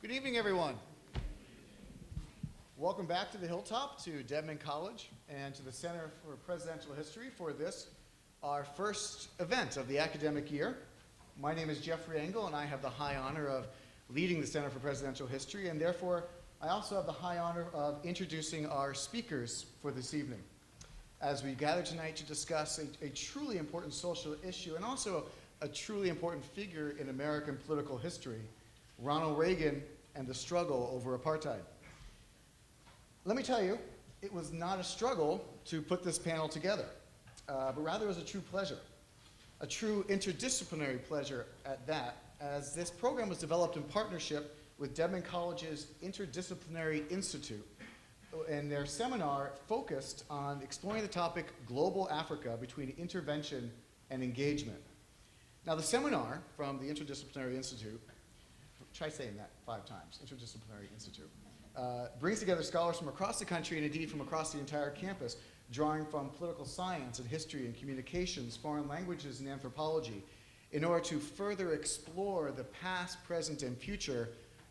Good evening, everyone. Welcome back to the Hilltop, to Dedman College, and to the Center for Presidential History for this, our first event of the academic year. My name is Jeffrey Engel, and I have the high honor of leading the Center for Presidential History, and therefore I also have the high honor of introducing our speakers for this evening, as we gather tonight to discuss a truly important social issue and also a truly important figure in American political history, Ronald Reagan and the struggle over apartheid. Let me tell you, it was not a struggle to put this panel together, but rather it was a true pleasure, a true interdisciplinary pleasure at that, as this program was developed in partnership with Dedman College's Interdisciplinary Institute, and their seminar focused on exploring the topic Global Africa between intervention and engagement. Now, the seminar from the Interdisciplinary Institute, try saying that 5 times, Interdisciplinary Institute, brings together scholars from across the country and indeed from across the entire campus, drawing from political science and history and communications, foreign languages and anthropology, in order to further explore the past, present, and future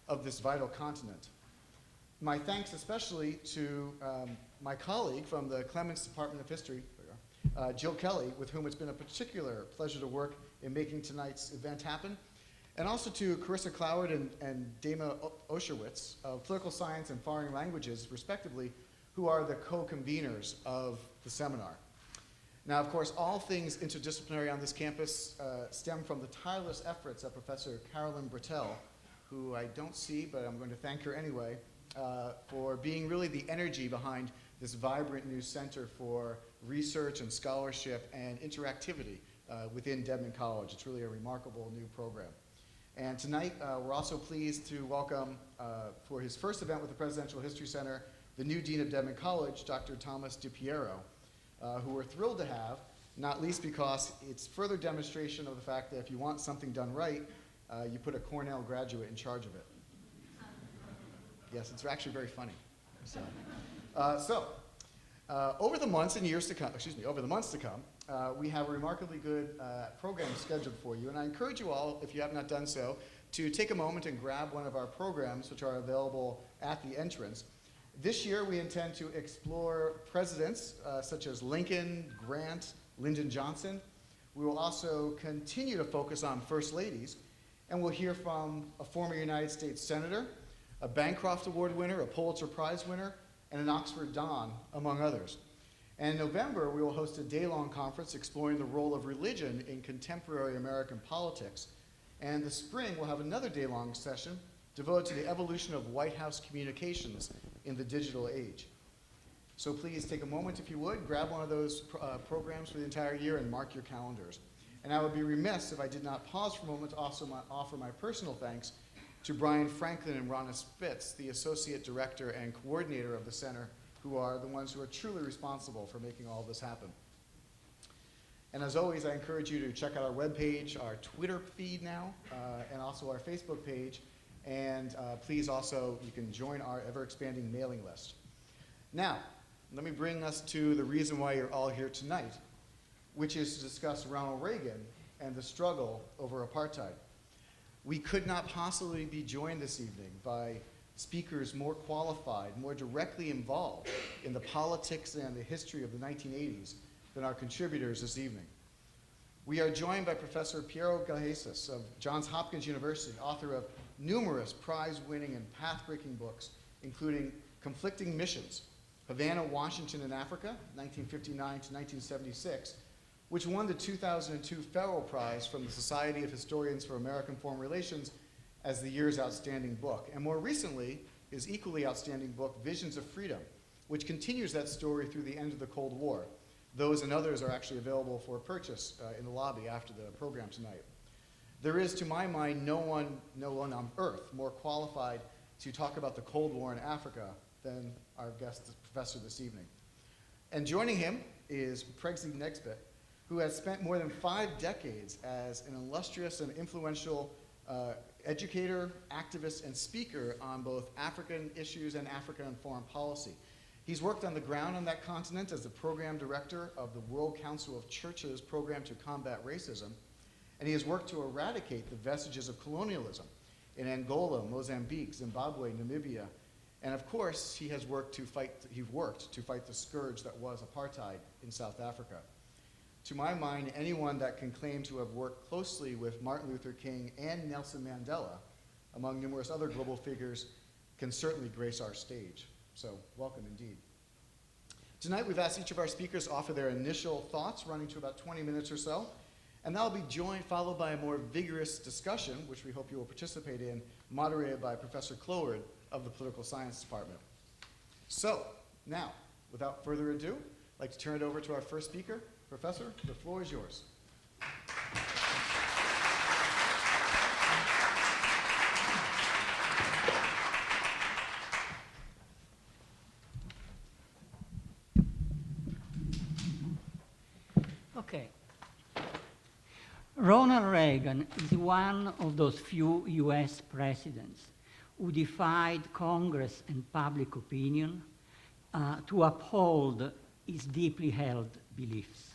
of this vital continent. My thanks especially to my colleague from the Clements Department of History, Jill Kelly, with whom it's been a particular pleasure to work in making tonight's event happen, and also to Carissa Cloward and Dama Oshowitz of Political Science and Foreign Languages, respectively, who are the co-conveners of the seminar. Now, of course, all things interdisciplinary on this campus stem from the tireless efforts of Professor Carolyn Britell, who I don't see, but I'm going to thank her anyway, for being really the energy behind this vibrant new center for research and scholarship and interactivity within Dedman College. It's really a remarkable new program. And tonight, we're also pleased to welcome, for his first event with the Presidential History Center, the new Dean of Dedman College, Dr. Thomas DiPiero, who we're thrilled to have, not least because it's further demonstration of the fact that if you want something done right, you put a Cornell graduate in charge of it. Yes, it's actually very funny. Over the months and years to come, over the months to come, we have a remarkably good program scheduled for you, and I encourage you all, if you have not done so, to take a moment and grab one of our programs, which are available at the entrance. This year, we intend to explore presidents such as Lincoln, Grant, Lyndon Johnson. We will also continue to focus on first ladies, and we'll hear from a former United States senator, a Bancroft Award winner, a Pulitzer Prize winner, and an Oxford Don, among others. And in November, we will host a day-long conference exploring the role of religion in contemporary American politics. And this spring, we'll have another day-long session devoted to the evolution of White House communications in the digital age. So please take a moment, if you would, grab one of those programs for the entire year and mark your calendars. And I would be remiss if I did not pause for a moment to also offer my personal thanks to Brian Franklin and Ronna Spitz, the Associate Director and Coordinator of the Center, who are the ones who are truly responsible for making all this happen. And as always, I encourage you to check out our webpage, our Twitter feed now, and also our Facebook page. And please also, you can join our ever-expanding mailing list. Now, let me bring us to the reason why you're all here tonight, which is to discuss Ronald Reagan and the struggle over apartheid. We could not possibly be joined this evening by speakers more qualified, more directly involved in the politics and the history of the 1980s than our contributors this evening. We are joined by Professor Piero Gleijeses of Johns Hopkins University, author of numerous prize-winning and path-breaking books, including Conflicting Missions, Havana, Washington, and Africa, 1959 to 1976, which won the 2002 Farrell Prize from the Society of Historians for American Foreign Relations as the year's outstanding book. And more recently, his equally outstanding book, Visions of Freedom, which continues that story through the end of the Cold War. Those and others are actually available for purchase in the lobby after the program tonight. There is, to my mind, no one on earth more qualified to talk about the Cold War in Africa than our guest professor this evening. And joining him is Prexy Nesbitt, who has spent more than 5 decades as an illustrious and influential educator, activist, and speaker on both African issues and African and foreign policy. He's worked on the ground on that continent as the program director of the World Council of Churches program to combat racism, and he has worked to eradicate the vestiges of colonialism in Angola, Mozambique, Zimbabwe, Namibia. And of course, he worked to fight the scourge that was apartheid in South Africa. To my mind, anyone that can claim to have worked closely with Martin Luther King and Nelson Mandela, among numerous other global figures, can certainly grace our stage. So welcome indeed. Tonight we've asked each of our speakers to offer their initial thoughts, running to about 20 minutes or so, and that'll be followed by a more vigorous discussion, which we hope you will participate in, moderated by Professor Cloward of the Political Science Department. So now, without further ado, I'd like to turn it over to our first speaker. Professor, the floor is yours. Okay. Ronald Reagan is one of those few US presidents who defied Congress and public opinion to uphold his deeply held beliefs.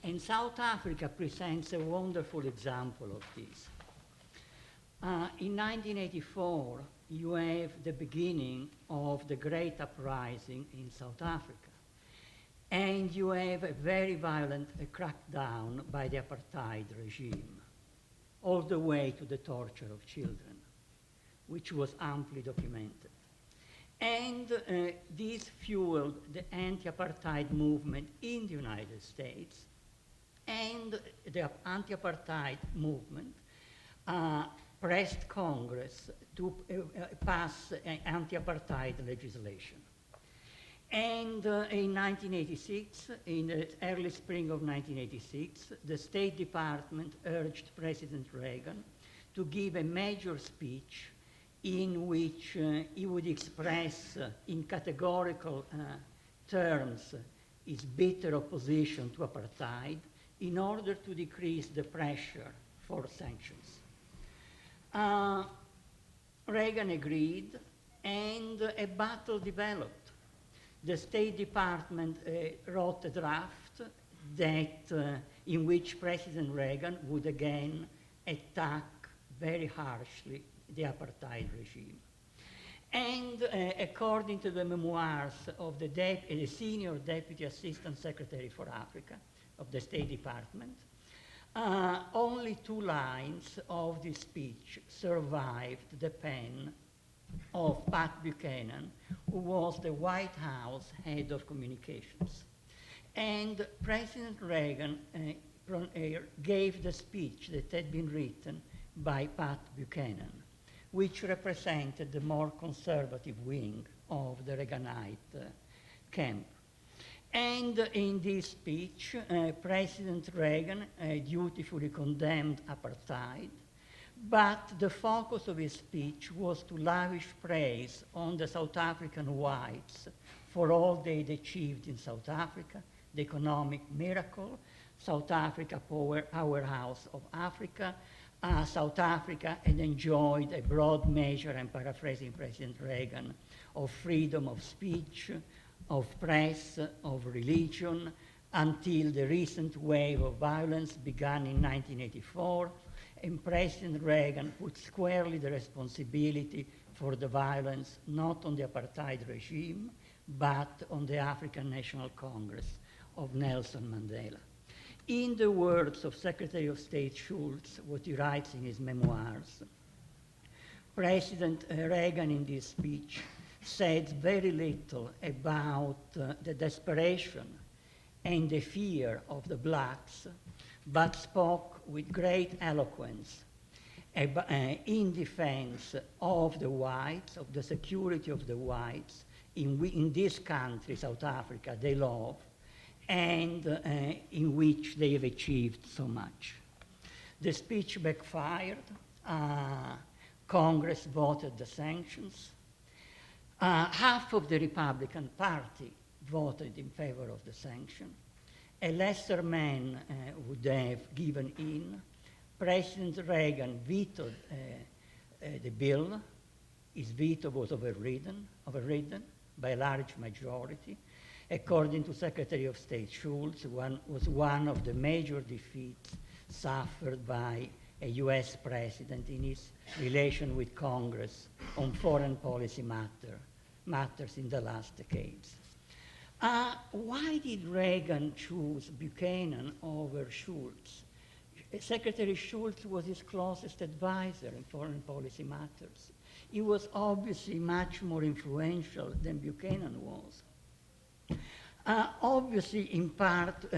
And South Africa presents a wonderful example of this. In 1984, you have the beginning of the Great Uprising in South Africa. And you have a very violent crackdown by the apartheid regime, all the way to the torture of children, which was amply documented. And this fueled the anti-apartheid movement in the United States, and the anti-apartheid movement pressed Congress to pass anti-apartheid legislation. And in 1986, in the early spring of 1986, the State Department urged President Reagan to give a major speech in which he would express in categorical terms his bitter opposition to apartheid in order to decrease the pressure for sanctions. Reagan agreed, and a battle developed. The State Department wrote a draft that, in which President Reagan would again attack very harshly the apartheid regime. And according to the memoirs of the senior Deputy Assistant Secretary for Africa of the State Department, only 2 lines of this speech survived the pen of Pat Buchanan, who was the White House head of communications. And President Reagan gave the speech that had been written by Pat Buchanan, which represented the more conservative wing of the Reaganite camp. And in this speech, President Reagan dutifully condemned apartheid, but the focus of his speech was to lavish praise on the South African whites for all they'd achieved in South Africa, the economic miracle, South Africa powerhouse of Africa. South Africa had enjoyed a broad measure, I'm paraphrasing President Reagan, of freedom of speech, of press, of religion, until the recent wave of violence began in 1984, and President Reagan put squarely the responsibility for the violence not on the apartheid regime, but on the African National Congress of Nelson Mandela. In the words of Secretary of State Schultz, what he writes in his memoirs, President Reagan in this speech said very little about the desperation and the fear of the blacks, but spoke with great eloquence in defense of the whites, of the security of the whites in this country, South Africa, they love, and in which they have achieved so much. The speech backfired. Congress voted the sanctions. Half of the Republican Party voted in favor of the sanction. A lesser man would have given in. President Reagan vetoed the bill. His veto was overridden by a large majority. According to Secretary of State Schultz, was one of the major defeats suffered by a US president in his relation with Congress on foreign policy matters in the last decades. Why did Reagan choose Buchanan over Schultz? Secretary Schultz was his closest advisor in foreign policy matters. He was obviously much more influential than Buchanan was. Obviously, in part,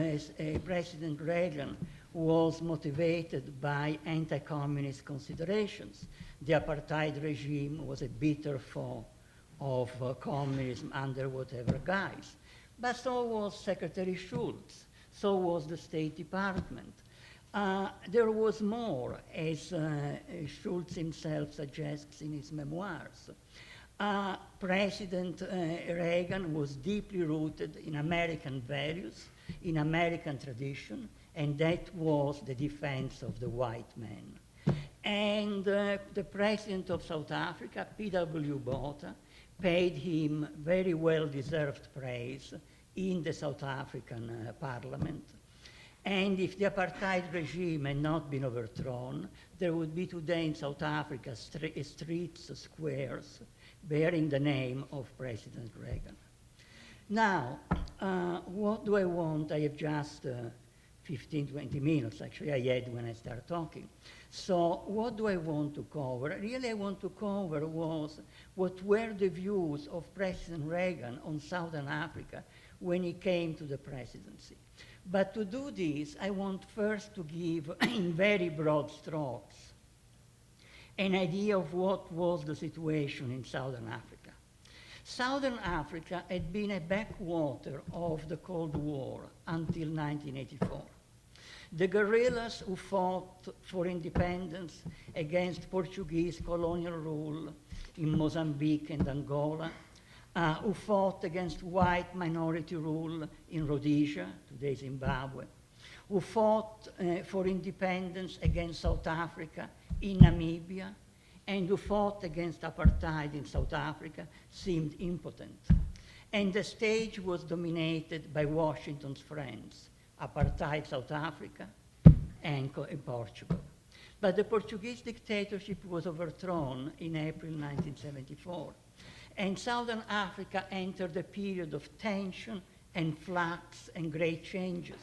President Reagan was motivated by anti-communist considerations. The apartheid regime was a bitter foe of communism under whatever guise. But so was Secretary Schultz, so was the State Department. There was more, as Schultz himself suggests in his memoirs. President Reagan was deeply rooted in American values, in American tradition, and that was the defense of the white man. And the president of South Africa, P.W. Botha, paid him very well-deserved praise in the South African parliament. And if the apartheid regime had not been overthrown, there would be today in South Africa streets, squares, bearing the name of President Reagan. Now, what do I want? I have just 15, 20 minutes, actually, I had when I started talking. So what do I want to cover? Really, I want to cover was what were the views of President Reagan on Southern Africa when he came to the presidency. But to do this, I want first to give, in very broad strokes, an idea of what was the situation in Southern Africa. Southern Africa had been a backwater of the Cold War until 1984. The guerrillas who fought for independence against Portuguese colonial rule in Mozambique and Angola, who fought against white minority rule in Rhodesia, today Zimbabwe, who fought for independence against South Africa in Namibia, and who fought against apartheid in South Africa, seemed impotent. And the stage was dominated by Washington's friends, apartheid South Africa and Portugal. But the Portuguese dictatorship was overthrown in April 1974. And Southern Africa entered a period of tension and flux and great changes.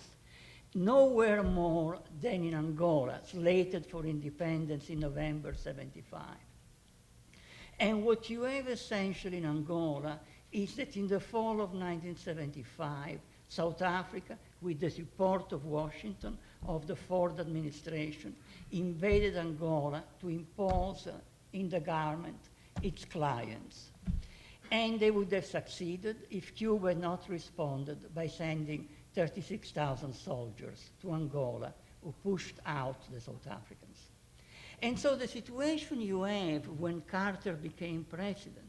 Nowhere more than in Angola, slated for independence in November 75. And what you have essentially in Angola is that in the fall of 1975, South Africa, with the support of Washington, of the Ford administration, invaded Angola to impose in the government its clients. And they would have succeeded if Cuba had not responded by sending 36,000 soldiers to Angola who pushed out the South Africans. And so the situation you have when Carter became president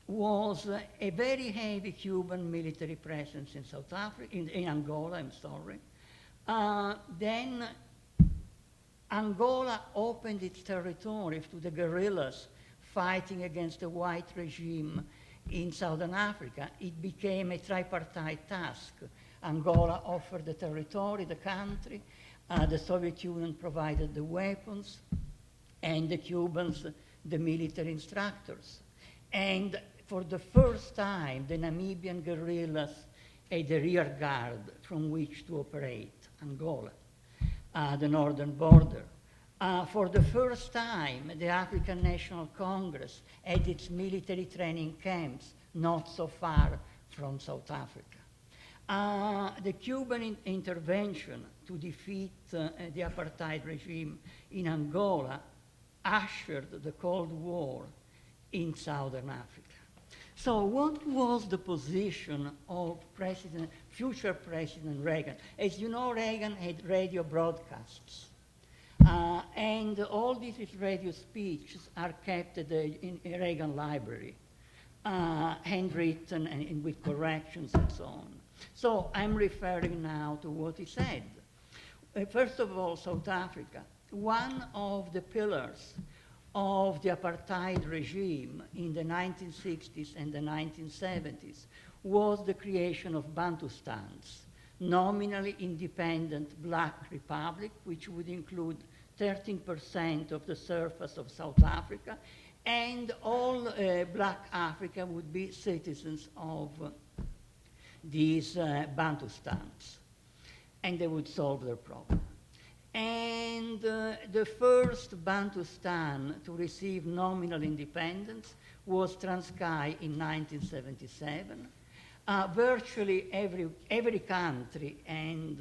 was a very heavy Cuban military presence in South Africa, in Angola, I'm sorry. Then Angola opened its territory to the guerrillas fighting against the white regime in Southern Africa. It became a tripartite task. Angola offered the territory, the country, the Soviet Union provided the weapons, and the Cubans, the military instructors. And for the first time, the Namibian guerrillas had a rear guard from which to operate Angola, the northern border. For the first time, the African National Congress had its military training camps not so far from South Africa. The Cuban intervention to defeat the apartheid regime in Angola ushered the Cold War in Southern Africa. So what was the position of future President Reagan? As you know, Reagan had radio broadcasts. And all these radio speeches are kept in a Reagan library, handwritten and with corrections and so on. So I'm referring now to what he said. First of all, South Africa. One of the pillars of the apartheid regime in the 1960s and the 1970s was the creation of Bantustans, nominally independent black republic, which would include 13% of the surface of South Africa, and all black Africa would be citizens of these Bantustans, and they would solve their problem. And the first Bantustan to receive nominal independence was Transkei in 1977. Virtually every country and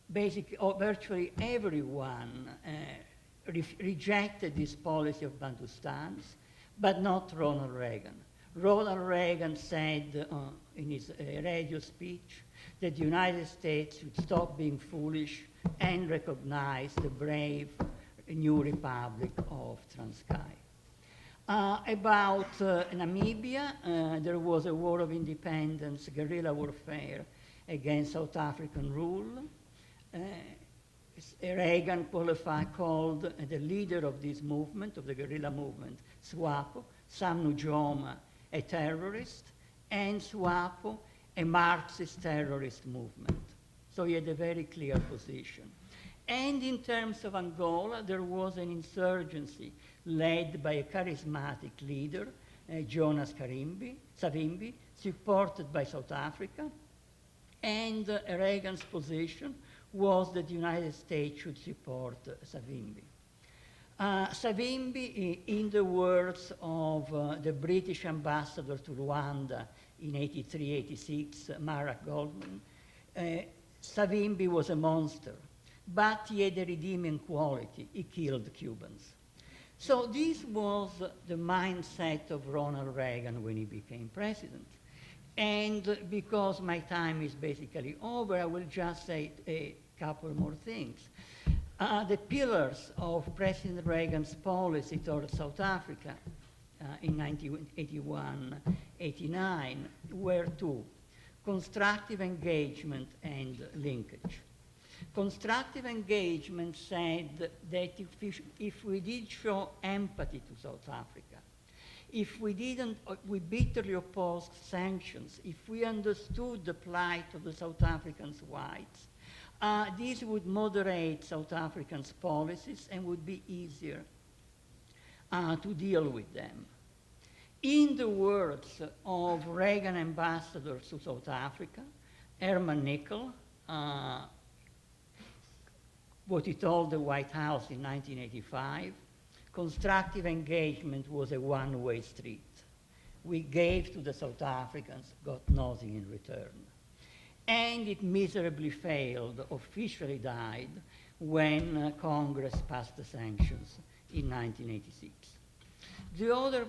virtually everyone rejected this policy of Bantustans, but not Ronald Reagan. Ronald Reagan said in his radio speech that the United States should stop being foolish and recognize the brave new republic of Transkei. About Namibia, there was a war of independence, guerrilla warfare against South African rule. Reagan called the leader of this movement, of the guerrilla movement, SWAPO, Sam Nujoma, a terrorist, and SWAPO, a Marxist terrorist movement. So he had a very clear position. And in terms of Angola, there was an insurgency led by a charismatic leader, Jonas Savimbi, supported by South Africa. And Reagan's position was that the United States should support Savimbi. Savimbi, in the words of the British ambassador to Rwanda in 83-86, Mara Goldman, Savimbi was a monster, but he had a redeeming quality. He killed Cubans. So this was the mindset of Ronald Reagan when he became president. And because my time is basically over, I will just say a couple more things. The pillars of President Reagan's policy towards South Africa in 1981-89 were two: constructive engagement and linkage. Constructive engagement said that if we did show empathy to South Africa, if we bitterly opposed sanctions, if we understood the plight of the South Africans' whites, this would moderate South Africans' policies and would be easier to deal with them. In the words of Reagan ambassadors to South Africa, Herman Nickel, what he told the White House in 1985, constructive engagement was a one-way street. We gave to the South Africans, got nothing in return. And it miserably failed, officially died, when Congress passed the sanctions in 1986. The other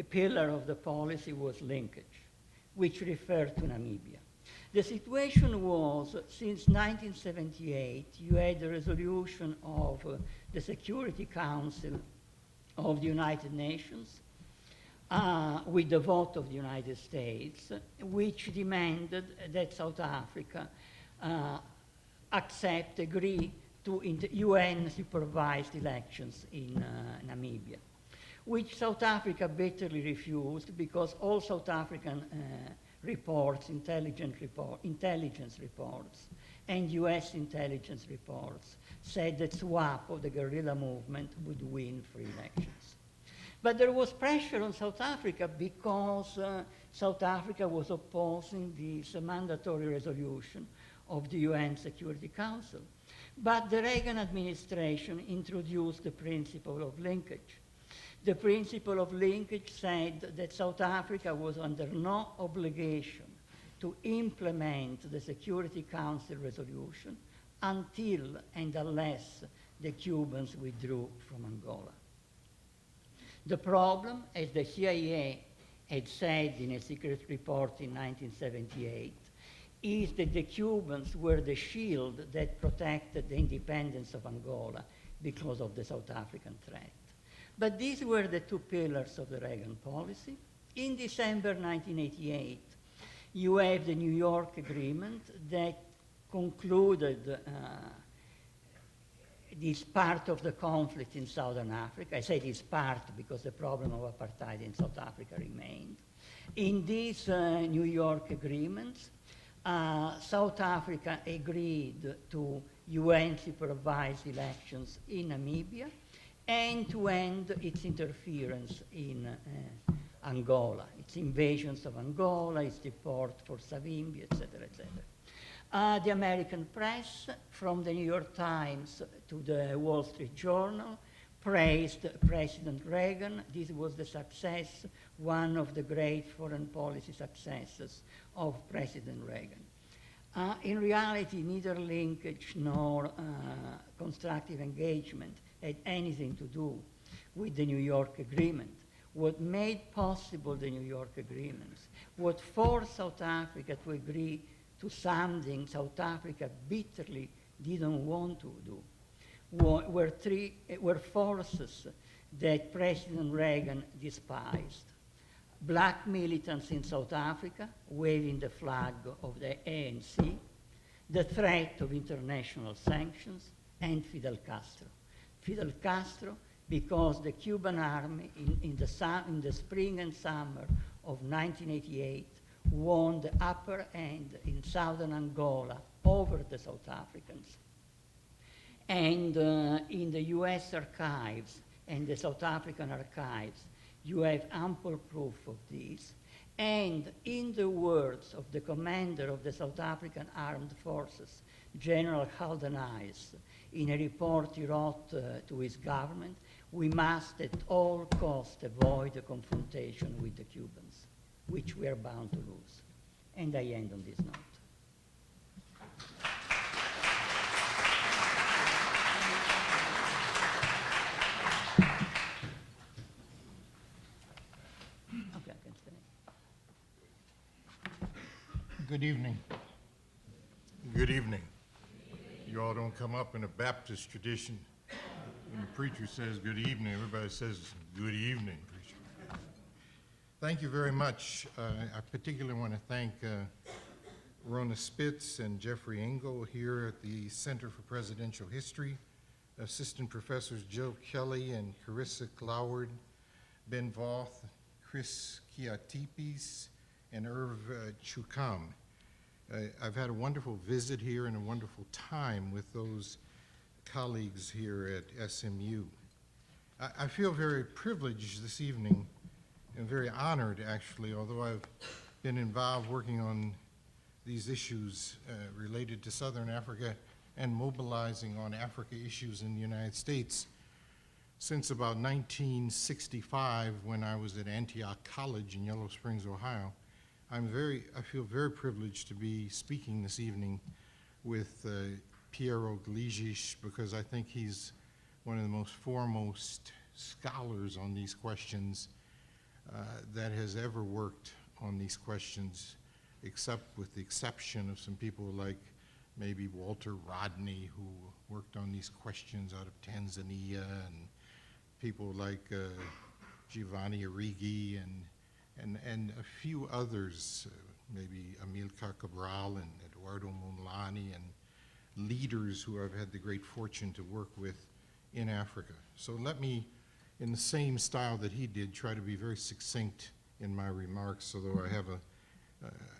pillar of the policy was linkage, which referred to Namibia. The situation was, since 1978, you had a resolution of the Security Council of the United Nations with the vote of the United States, which demanded that South Africa agree to UN-supervised elections in Namibia, which South Africa bitterly refused because all South African reports, intelligence reports, and US intelligence reports said that SWAPO, the guerrilla movement, would win free elections. But there was pressure on South Africa because South Africa was opposing this mandatory resolution of the UN Security Council. But the Reagan administration introduced the principle of linkage. The principle of linkage said that South Africa was under no obligation to implement the Security Council resolution until and unless the Cubans withdrew from Angola. The problem, as the CIA had said in a secret report in 1978, is that the Cubans were the shield that protected the independence of Angola because of the South African threat. But these were the two pillars of the Reagan policy. In December 1988, you have the New York Agreement that concluded this part of the conflict in Southern Africa. I say this part because the problem of apartheid in South Africa remained. In these New York agreements, South Africa agreed to UN-supervised elections in Namibia, and to end its interference in Angola, its invasions of Angola, its deport for Savimbi, etc., etc. The American press, from the New York Times to the Wall Street Journal, praised President Reagan. This was the success, one of the great foreign policy successes of President Reagan. In reality, neither linkage nor constructive engagement had anything to do with the New York Agreement. What made possible the New York agreements, what forced South Africa to agree to something South Africa bitterly didn't want to do, were forces that President Reagan despised. Black militants in South Africa waving the flag of the ANC, the threat of international sanctions, and Fidel Castro. Fidel Castro, because the Cuban army in the spring and summer of 1988 won the upper hand in southern Angola over the South Africans. And in the US archives and the South African archives, you have ample proof of this. And in the words of the commander of the South African Armed Forces, General Haldenhuis, in a report he wrote to his government, we must at all costs avoid a confrontation with the Cubans, which we are bound to lose. And I end on this note. Okay, I can stay. Good evening. Good evening. You all don't come up in a Baptist tradition. When the preacher says good evening, everybody says good evening, preacher. Thank you very much. I particularly want to thank Rona Spitz and Jeffrey Engel here at the Center for Presidential History, Assistant Professors Jill Kelly and Carissa Cloward, Ben Voth, Chris Kiatipis, and Irv Chukam. I've had a wonderful visit here and a wonderful time with those colleagues here at SMU. I feel very privileged this evening and very honored, actually, although I've been involved working on these issues related to Southern Africa and mobilizing on Africa issues in the United States since about 1965, when I was at Antioch College in Yellow Springs, Ohio. I feel very privileged to be speaking this evening with Piero Gleijeses, because I think he's one of the most foremost scholars on these questions that has ever worked on these questions, except with the exception of some people like maybe Walter Rodney, who worked on these questions out of Tanzania, and people like Giovanni Arrighi and a few others, maybe Amilcar Cabral and Eduardo Mondlane, and leaders who I've had the great fortune to work with in Africa. So let me, in the same style that he did, try to be very succinct in my remarks, although I have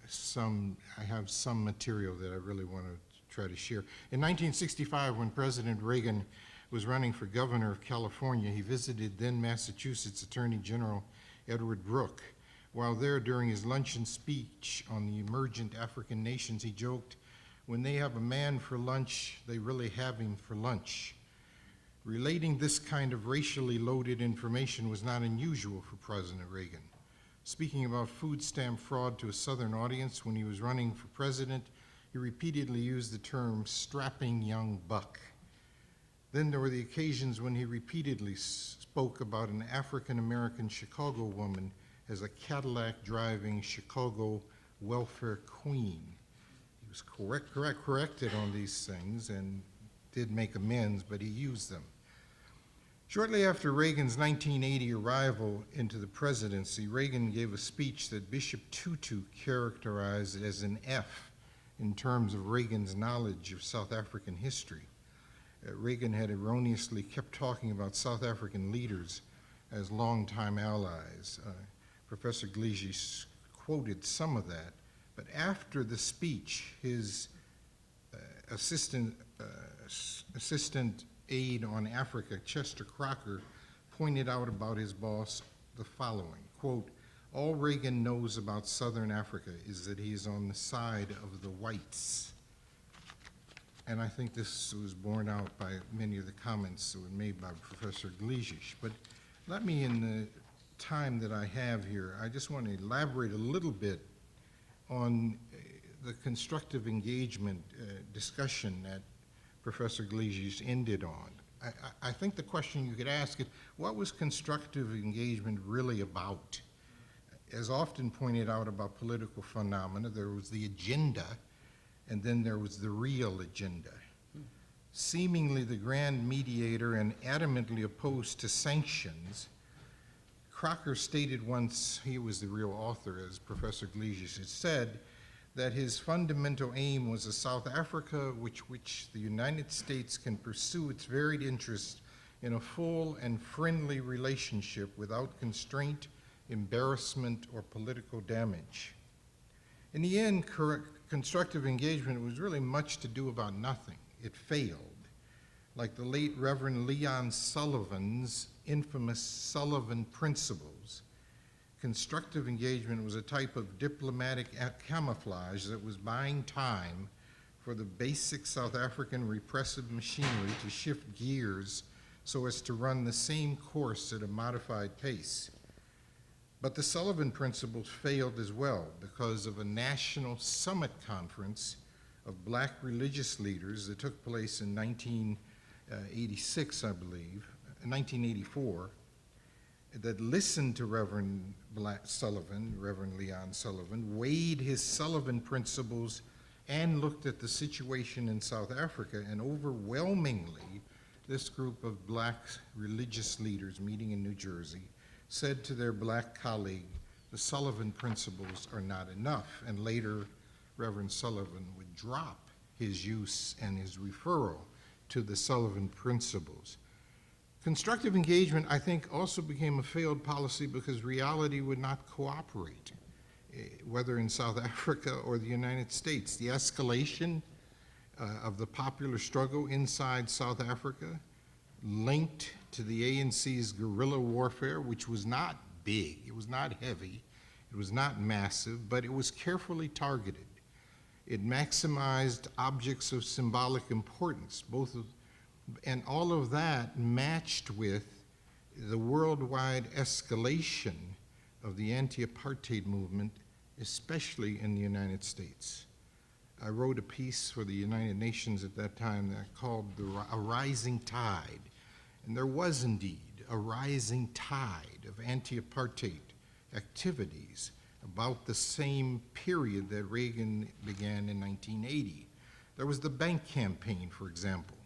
some material that I really want to try to share. In 1965, when President Reagan was running for governor of California, he visited then Massachusetts Attorney General Edward Brooke. While there, during his luncheon speech on the emergent African nations, he joked, "When they have a man for lunch, they really have him for lunch." Relating this kind of racially loaded information was not unusual for President Reagan. Speaking about food stamp fraud to a Southern audience when he was running for president, he repeatedly used the term strapping young buck. Then there were the occasions when he repeatedly spoke about an African-American Chicago woman as a Cadillac-driving Chicago welfare queen. He was corrected on these things and did make amends, but he used them. Shortly after Reagan's 1980 arrival into the presidency, Reagan gave a speech that Bishop Tutu characterized as an F in terms of Reagan's knowledge of South African history. Reagan had erroneously kept talking about South African leaders as longtime allies. Professor Gleijeses quoted some of that, but after the speech, his assistant assistant aide on Africa, Chester Crocker, pointed out about his boss the following, quote, "All Reagan knows about Southern Africa is that he is on the side of the whites." And I think this was borne out by many of the comments that were made by Professor Gleijeses. But let me, in the time that I have here, I just want to elaborate a little bit on the constructive engagement discussion that Professor Gleijeses ended on. I think the question you could ask is, what was constructive engagement really about? As often pointed out about political phenomena, there was the agenda, and then there was the real agenda. Seemingly the grand mediator and adamantly opposed to sanctions, Crocker stated once, he was the real author, as Professor Gleijeses had said, that his fundamental aim was a South Africa which the United States can pursue its varied interests in a full and friendly relationship without constraint, embarrassment, or political damage. In the end, constructive engagement was really much to do about nothing. It failed. Like the late Reverend Leon Sullivan's infamous Sullivan Principles, constructive engagement was a type of diplomatic camouflage that was buying time for the basic South African repressive machinery to shift gears so as to run the same course at a modified pace. But the Sullivan Principles failed as well because of a national summit conference of black religious leaders that took place in 1986, I believe, 1984, that listened to Reverend Reverend Leon Sullivan, weighed his Sullivan Principles, and looked at the situation in South Africa, and overwhelmingly, this group of black religious leaders meeting in New Jersey said to their black colleague, the Sullivan Principles are not enough, and later Reverend Sullivan would drop his use and his referral to the Sullivan Principles. Constructive engagement, I think, also became a failed policy because reality would not cooperate, whether in South Africa or the United States. The escalation of the popular struggle inside South Africa linked to the ANC's guerrilla warfare, which was not big, it was not heavy, it was not massive, but it was carefully targeted. It maximized objects of symbolic importance, and all of that matched with the worldwide escalation of the anti-apartheid movement, especially in the United States. I wrote a piece for the United Nations at that time that I called A Rising Tide. And there was indeed a rising tide of anti-apartheid activities about the same period that Reagan began in 1980. There was the bank campaign, for example,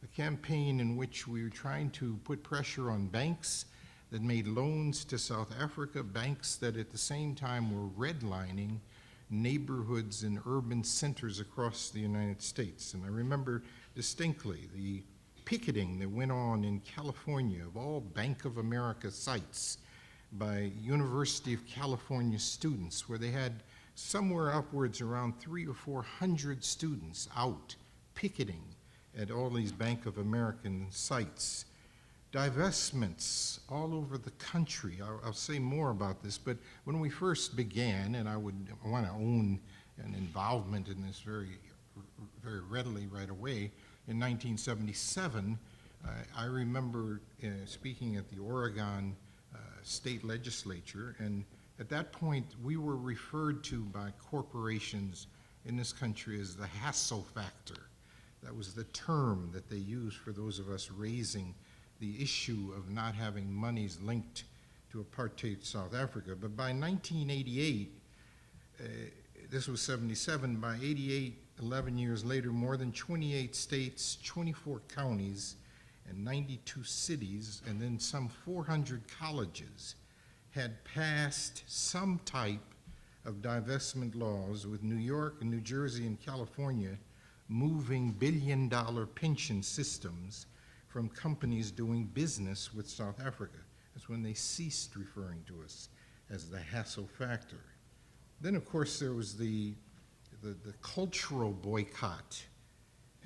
a campaign in which we were trying to put pressure on banks that made loans to South Africa, banks that at the same time were redlining neighborhoods and urban centers across the United States. And I remember distinctly the picketing that went on in California of all Bank of America sites by University of California students, where they had somewhere upwards around 300 or 400 students out picketing at all these Bank of American sites. Divestments all over the country. I'll say more about this, but when we first began, and I want to own an involvement in this very readily right away, in 1977, I remember speaking at the Oregon state legislature, and at that point, we were referred to by corporations in this country as the hassle factor. That was the term that they used for those of us raising the issue of not having monies linked to apartheid South Africa. But by 1988, this was 77, by 88, 11 years later, more than 28 states, 24 counties, and 92 cities, and then some 400 colleges had passed some type of divestment laws, with New York and New Jersey and California moving billion-dollar pension systems from companies doing business with South Africa. That's when they ceased referring to us as the hassle factor. Then, of course, there was the cultural boycott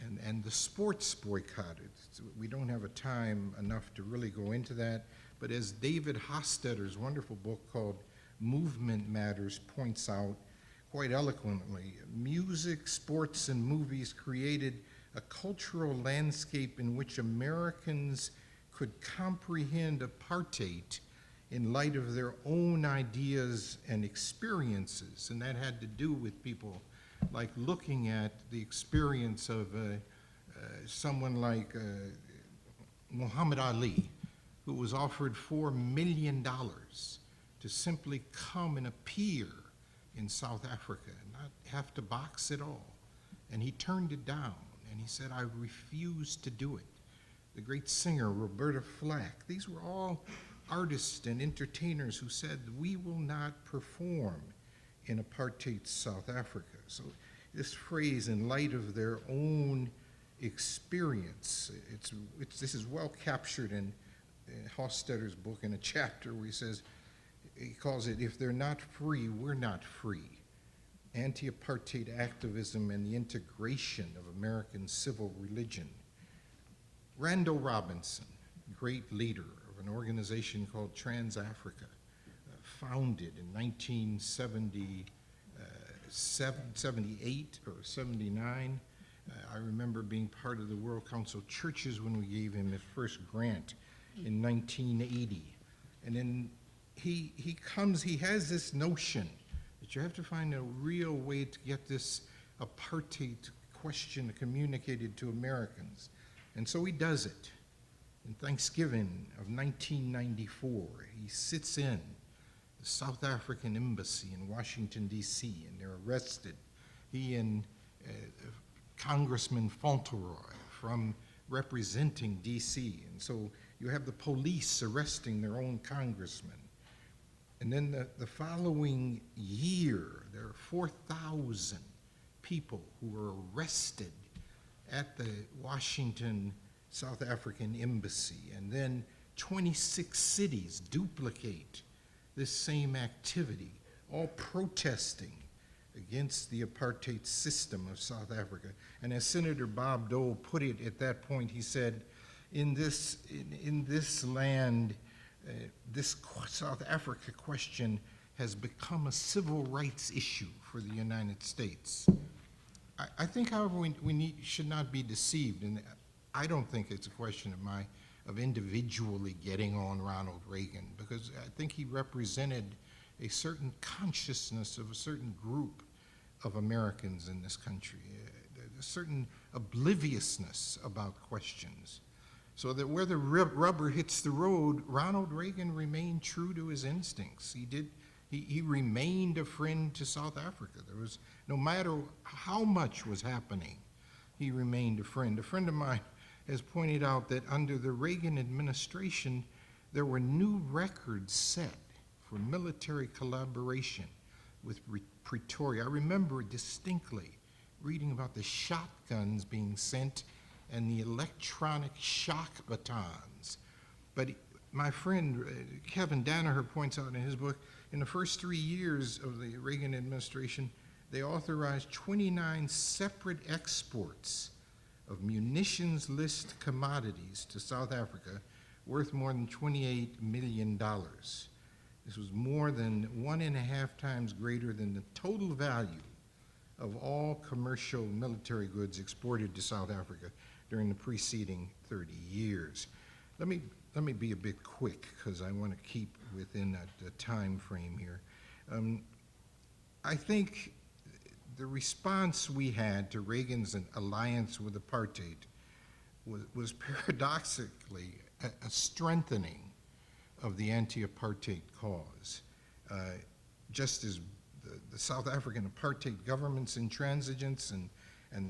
and the sports boycott. We don't have a time enough to really go into that, but as David Hostetter's wonderful book called Movement Matters points out quite eloquently, music, sports, and movies created a cultural landscape in which Americans could comprehend apartheid in light of their own ideas and experiences, and that had to do with people like looking at the experience of someone like Muhammad Ali, who was offered $4 million to simply come and appear in South Africa and not have to box at all. And he turned it down, and he said, I refuse to do it. The great singer, Roberta Flack, these were all artists and entertainers who said, we will not perform in apartheid South Africa. So this phrase, in light of their own experience, this is well captured in Hostetter's book in a chapter where he calls it, if they're not free, we're not free. Anti-apartheid activism and the integration of American civil religion. Randall Robinson, great leader of an organization called Trans-Africa, founded in 1978 or 79. I remember being part of the World Council of Churches when we gave him his first grant in 1980. And then he has this notion that you have to find a real way to get this apartheid question communicated to Americans. And so he does it. In Thanksgiving of 1994, he sits in the South African embassy in Washington, D.C., and they're arrested. He and Congressman Fauntleroy from representing D.C., and so you have the police arresting their own congressman. And then the following year, there are 4,000 people who were arrested at the Washington South African embassy, and then 26 cities duplicate this same activity, all protesting against the apartheid system of South Africa. And as Senator Bob Dole put it at that point, he said, in this land, this South Africa question has become a civil rights issue for the United States. I think, however, we should not be deceived, and I don't think it's a question of individually getting on Ronald Reagan, because I think he represented a certain consciousness of a certain group of Americans in this country, a certain obliviousness about questions. So that where the rubber hits the road, Ronald Reagan remained true to his instincts. He remained a friend to South Africa. There was, no matter how much was happening, he remained a friend. A friend of mine has pointed out that under the Reagan administration, there were new records set for military collaboration with Pretoria. I remember distinctly reading about the shotguns being sent and the electronic shock batons. But my friend Kevin Danaher points out in his book, in the first 3 years of the Reagan administration, they authorized 29 separate exports of munitions list commodities to South Africa worth more than $28 million. This was more than 1.5 times greater than the total value of all commercial military goods exported to South Africa during the preceding 30 years. Let me be a bit quick, because I want to keep within the time frame here. I think the response we had to Reagan's alliance with apartheid was paradoxically a strengthening of the anti-apartheid cause. Just as the South African apartheid government's intransigence and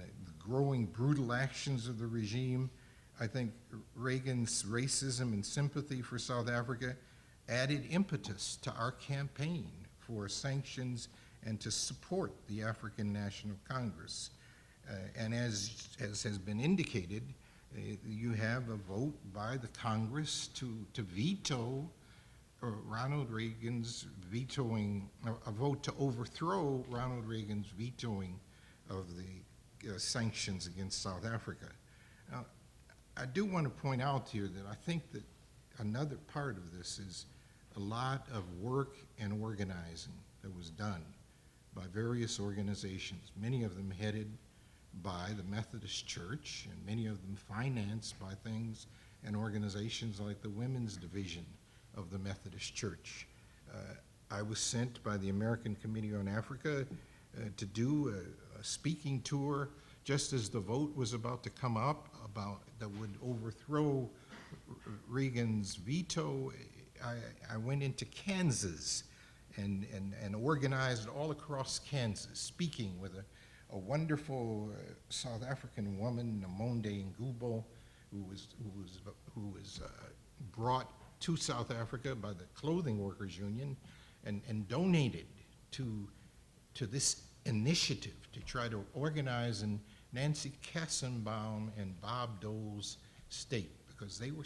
the growing brutal actions of the regime, I think Reagan's racism and sympathy for South Africa added impetus to our campaign for sanctions and to support the African National Congress. And as has been indicated, you have a vote by the Congress to veto Ronald Reagan's vetoing, a vote to overthrow Ronald Reagan's vetoing of the sanctions against South Africa. Now, I do want to point out here that I think that another part of this is a lot of work and organizing that was done by various organizations, many of them headed by the Methodist Church, and many of them financed by things and organizations like the Women's Division of the Methodist Church. I was sent by the American Committee on Africa to do a speaking tour just as the vote was about to come up that would overthrow Reagan's veto. I went into Kansas and organized all across Kansas, speaking with a wonderful South African woman, Nomonde Ngubo, who was brought to South Africa by the Clothing Workers Union and donated to this initiative to try to organize in Nancy Kassenbaum and Bob Dole's state, because they were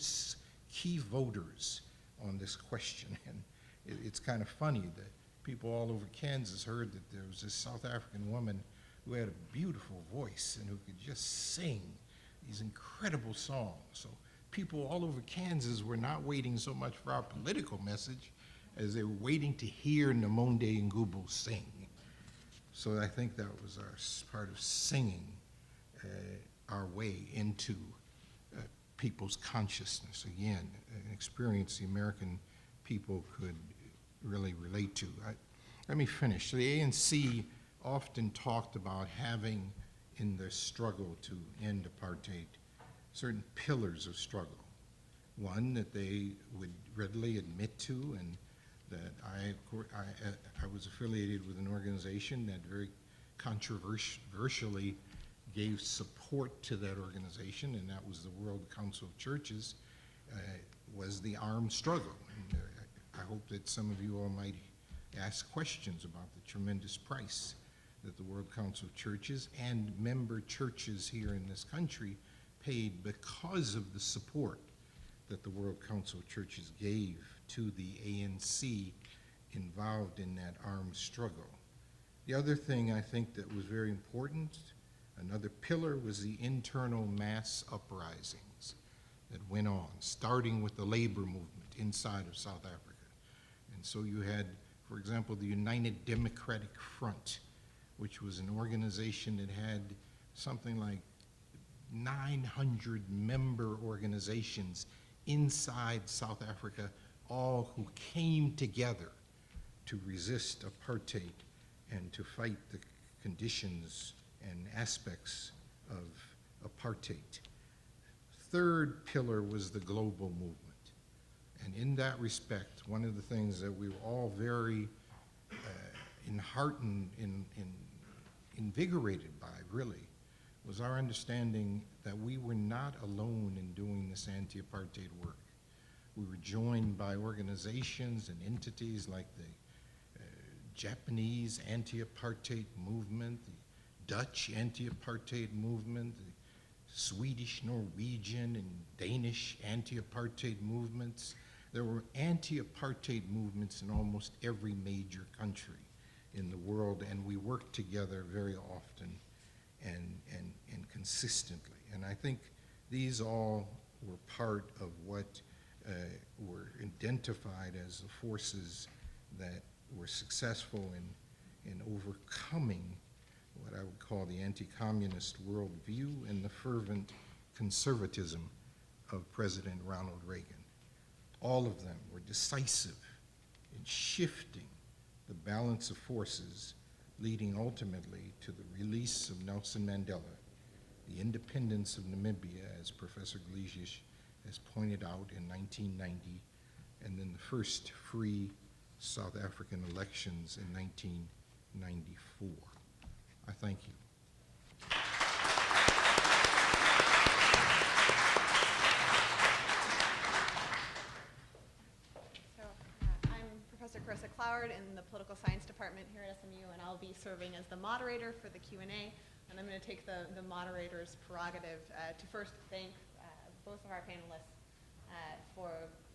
key voters on this question. And it's kind of funny that people all over Kansas heard that there was this South African woman who had a beautiful voice and who could just sing these incredible songs. So people all over Kansas were not waiting so much for our political message as they were waiting to hear Nomonde Ngubo sing. So I think that was our part of singing our way into people's consciousness. Again, an experience the American people could really relate to. Let me finish. The ANC often talked about having in their struggle to end apartheid certain pillars of struggle. One that they would readily admit to, and that I was affiliated with an organization that very controversially gave support to that organization, and that was the World Council of Churches, was the armed struggle. And I hope that some of you all might ask questions about the tremendous price that the World Council of Churches and member churches here in this country paid because of the support that the World Council of Churches gave to the ANC involved in that armed struggle. The other thing I think that was very important, another pillar, was the internal mass uprisings that went on, starting with the labor movement inside of South Africa. And so you had, for example, the United Democratic Front, which was an organization that had something like 900 member organizations inside South Africa, all who came together to resist apartheid and to fight the conditions and aspects of apartheid. Third pillar was the global movement. And in that respect, one of the things that we were all very enheartened, invigorated by, really, was our understanding that we were not alone in doing this anti-apartheid work. We were joined by organizations and entities like the Japanese anti-apartheid movement, the Dutch anti-apartheid movement, the Swedish, Norwegian, and Danish anti-apartheid movements. There were anti-apartheid movements in almost every major country in the world, and we worked together very often and consistently. And I think these all were part of what were identified as the forces that were successful in overcoming what I would call the anti-communist worldview and the fervent conservatism of President Ronald Reagan. All of them were decisive in shifting the balance of forces, leading ultimately to the release of Nelson Mandela, the independence of Namibia, as Professor Gleijeses has pointed out, in 1990, and then the first free South African elections in 1994. I thank you. Professor Cloward in the Political Science Department here at SMU, and I'll be serving as the moderator for the Q&A, and I'm going to take the moderator's prerogative to first thank both of our panelists for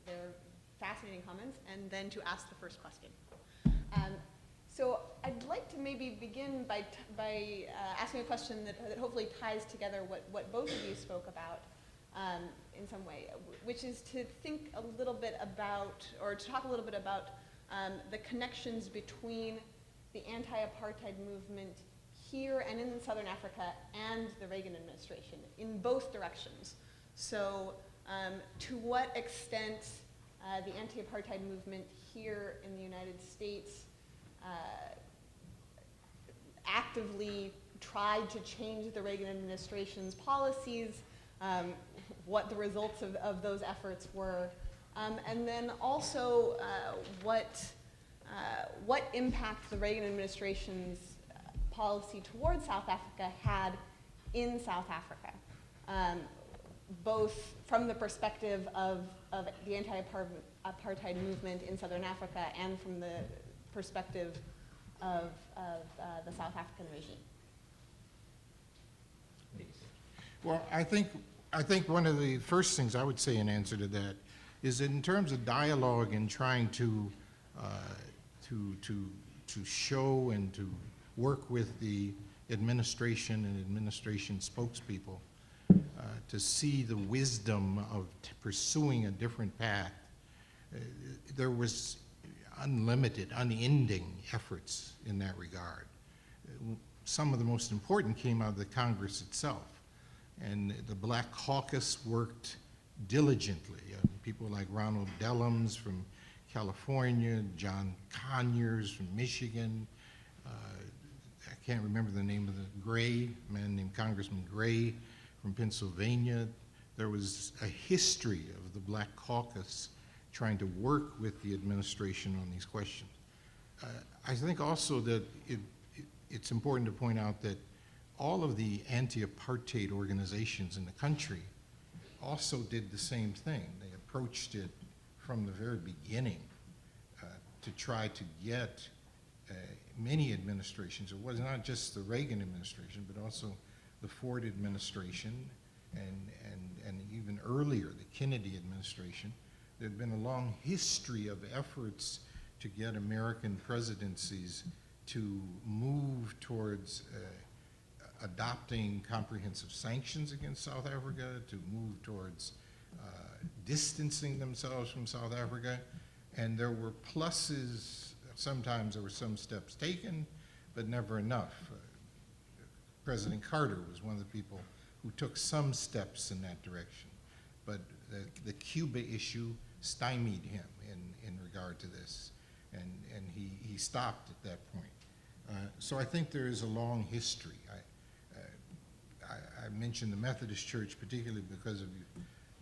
their fascinating comments, and then to ask the first question. So I'd like to maybe begin by asking a question that hopefully ties together what both of you spoke about in some way, which is to think a little bit about, or to talk a little bit about the connections between the anti-apartheid movement here and in Southern Africa and the Reagan administration in both directions. So to what extent the anti-apartheid movement here in the United States actively tried to change the Reagan administration's policies, what the results of those efforts were, and then also what impact the Reagan administration's policy towards South Africa had in South Africa, both from the perspective of the anti-apartheid movement in Southern Africa and from the perspective of the South African regime. Well, I think one of the first things I would say in answer to that is that in terms of dialogue and trying to show and to work with the administration and administration spokespeople to see the wisdom of pursuing a different path, there was unlimited, unending efforts in that regard. Some of the most important came out of the Congress itself. And the Black Caucus worked diligently. People like Ronald Dellums from California, John Conyers from Michigan, I can't remember the name of the Gray, a man named Congressman Gray from Pennsylvania. There was a history of the Black Caucus trying to work with the administration on these questions. I think also that it's important to point out that all of the anti-apartheid organizations in the country also did the same thing. They approached it from the very beginning to try to get many administrations. It was not just the Reagan administration, but also the Ford administration and even earlier, the Kennedy administration. There had been a long history of efforts to get American presidencies to move towards adopting comprehensive sanctions against South Africa, to move towards distancing themselves from South Africa. And there were pluses. Sometimes there were some steps taken, but never enough. President Carter was one of the people who took some steps in that direction. But the Cuba issue stymied him in regard to this, and he stopped at that point. So I think there is a long history. I mentioned the Methodist Church particularly because of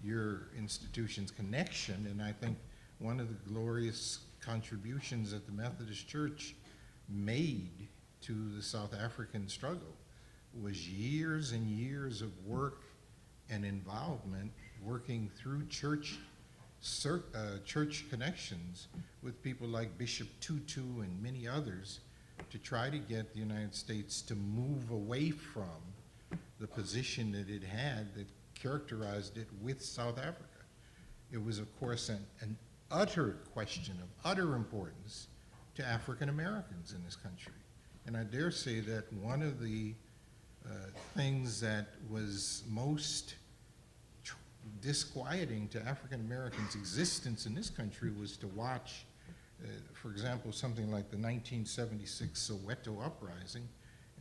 your institution's connection, and I think one of the glorious contributions that the Methodist Church made to the South African struggle was years and years of work and involvement working through church connections with people like Bishop Tutu and many others to try to get the United States to move away from the position that it had that characterized it with South Africa. It was, of course, an utter question of utter importance to African Americans in this country. And I dare say that one of the things that was most disquieting to African Americans' existence in this country was to watch, for example, something like the 1976 Soweto uprising,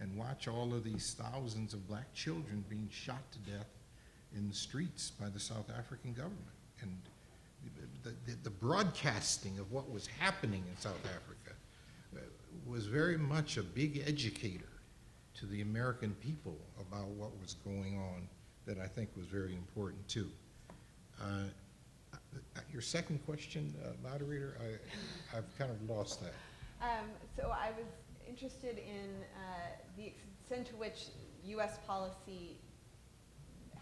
and watch all of these thousands of black children being shot to death in the streets by the South African government. And the broadcasting of what was happening in South Africa was very much a big educator to the American people about what was going on that I think was very important too. Your second question, moderator, I've kind of lost that. So I was interested in the extent to which U.S. policy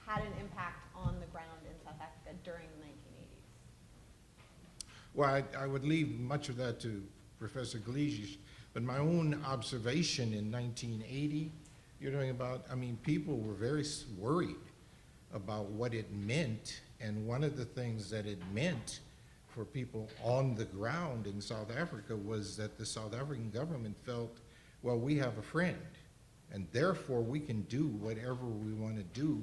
had an impact on the ground in South Africa during the 1980s. Well, I would leave much of that to Professor Gleijeses, but my own observation in 1980, you're talking about, I mean, people were very worried about what it meant, and one of the things that it meant for people on the ground in South Africa was that the South African government felt, well, we have a friend, and therefore we can do whatever we want to do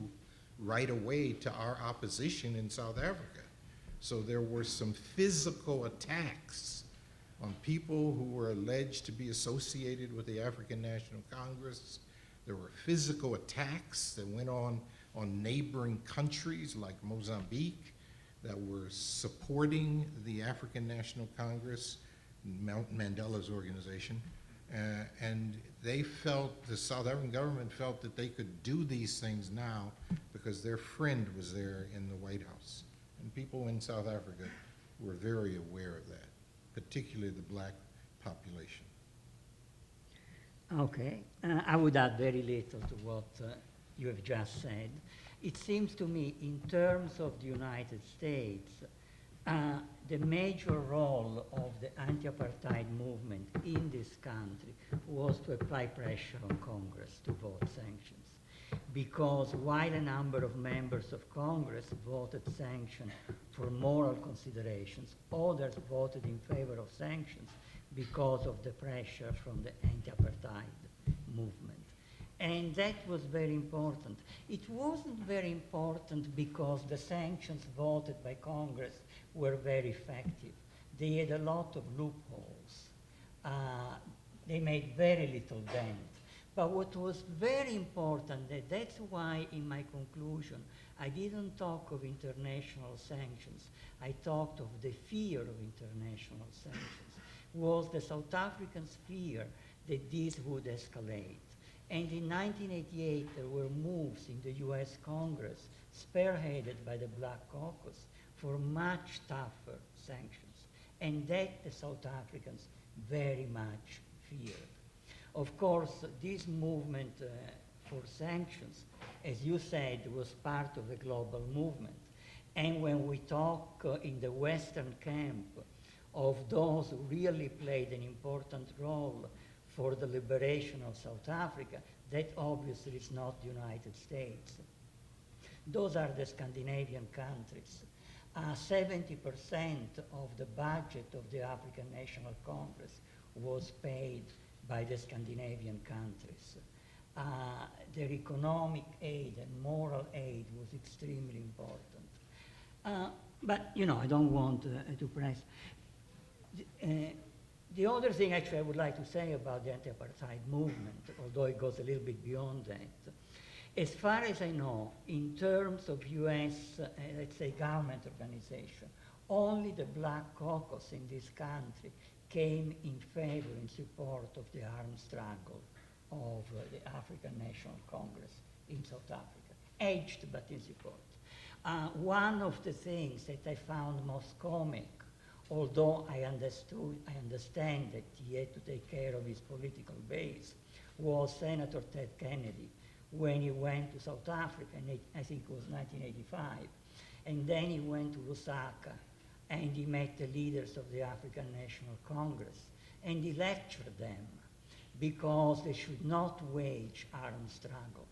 right away to our opposition in South Africa. So there were some physical attacks on people who were alleged to be associated with the African National Congress. There were physical attacks that went on neighboring countries like Mozambique that were supporting the African National Congress, Mandela's organization. And they felt, the South African government felt that they could do these things now because their friend was there in the White House. And people in South Africa were very aware of that, particularly the black population. Okay, I would add very little to what you have just said. It seems to me, in terms of the United States, the major role of the anti-apartheid movement in this country was to apply pressure on Congress to vote sanctions. Because while a number of members of Congress voted sanctions for moral considerations, others voted in favor of sanctions because of the pressure from the anti-apartheid movement. And that was very important. It wasn't very important because the sanctions voted by Congress were very effective. They had a lot of loopholes. They made very little dent. But what was very important, that's why in my conclusion, I didn't talk of international sanctions. I talked of the fear of international sanctions, was the South Africans' fear that this would escalate. And in 1988, there were moves in the US Congress, spearheaded by the Black Caucus, for much tougher sanctions. And that the South Africans very much feared. Of course, this movement for sanctions, as you said, was part of a global movement. And when we talk in the Western camp of those who really played an important role for the liberation of South Africa, that obviously is not the United States. Those are the Scandinavian countries. 70% of the budget of the African National Congress was paid by the Scandinavian countries. Their economic aid and moral aid was extremely important. But, you know, I don't want to press. The other thing actually I would like to say about the anti-apartheid movement, although it goes a little bit beyond that, as far as I know, in terms of US, let's say, government organization, only the Black Caucus in this country came in favor, in support of the armed struggle of the African National Congress in South Africa, edged but in support. One of the things that I found most comic, although I understand that he had to take care of his political base, was Senator Ted Kennedy when he went to South Africa, and I think it was 1985, and then he went to Lusaka, and he met the leaders of the African National Congress, and he lectured them because they should not wage armed struggle.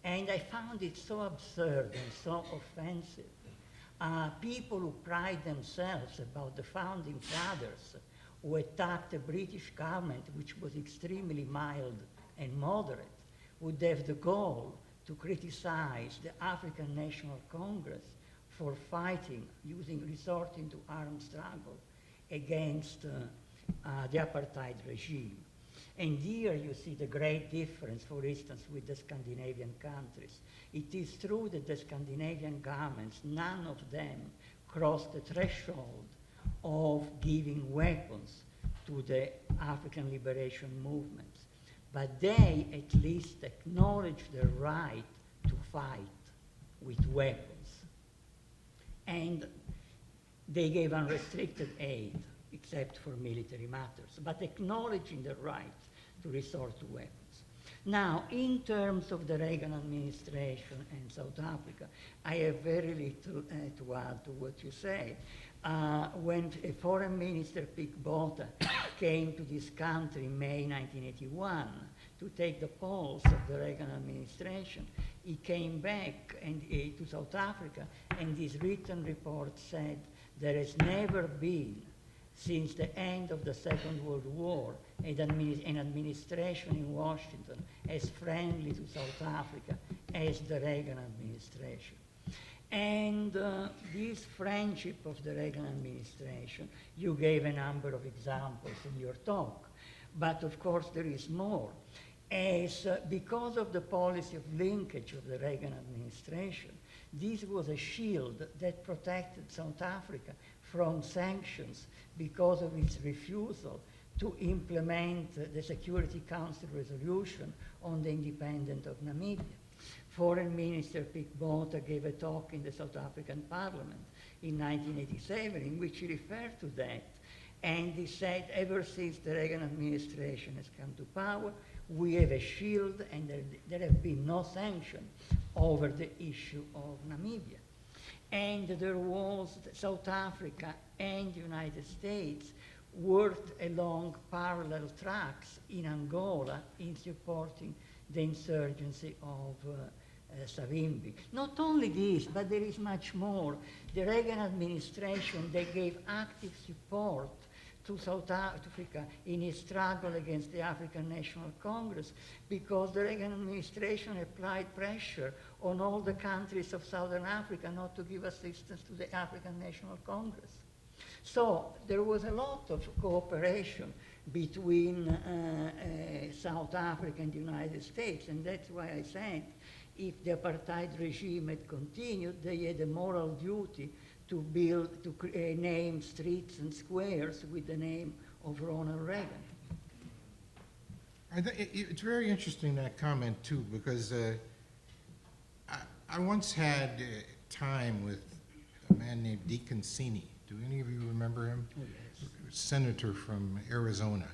And I found it so absurd and so offensive. People who pride themselves about the founding fathers, who attacked the British government, which was extremely mild and moderate, would have the goal to criticize the African National Congress for fighting, resorting to armed struggle against the apartheid regime. And here you see the great difference, for instance, with the Scandinavian countries. It is true that the Scandinavian governments, none of them crossed the threshold of giving weapons to the African liberation movements. But they at least acknowledged the right to fight with weapons. And they gave unrestricted aid, except for military matters, but acknowledging the right to resort to weapons. Now, in terms of the Reagan administration and South Africa, I have very little to add to what you say. When Foreign Minister Pik Botha came to this country in May 1981 to take the pulse of the Reagan administration, he came back to South Africa, and his written report said there has never been, since the end of the Second World War, an administration in Washington as friendly to South Africa as the Reagan administration. And this friendship of the Reagan administration, you gave a number of examples in your talk, but of course there is more. As because of the policy of linkage of the Reagan administration, this was a shield that protected South Africa from sanctions because of its refusal to implement the Security Council resolution on the independence of Namibia. Foreign Minister Pik Botha gave a talk in the South African Parliament in 1987 in which he referred to that, and he said, ever since the Reagan administration has come to power, we have a shield and there have been no sanctions over the issue of Namibia. And there was South Africa and the United States worked along parallel tracks in Angola in supporting the insurgency of Savimbi. Not only this, but there is much more. The Reagan administration, they gave active support to South Africa in its struggle against the African National Congress because the Reagan administration applied pressure on all the countries of Southern Africa not to give assistance to the African National Congress. So there was a lot of cooperation between South Africa and the United States, and that's why I said if the apartheid regime had continued, they had a moral duty to build, to name streets and squares with the name of Ronald Reagan. It's very interesting, that comment, too, because I once had time with a man named DeConcini. Do any of you remember him? Oh, yes. Senator from Arizona.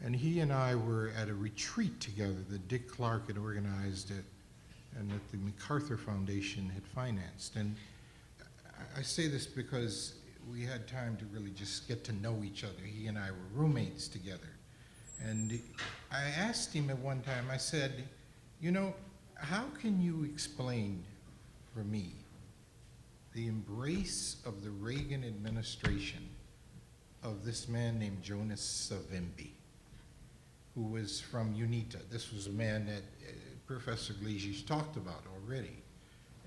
And he and I were at a retreat together that Dick Clark had organized and that the MacArthur Foundation had financed. And I say this because we had time to really just get to know each other. He and I were roommates together. And I asked him at one time, I said, you know, how can you explain for me the embrace of the Reagan administration of this man named Jonas Savimbi, who was from UNITA? This was a man that Professor Gleijeses talked about already.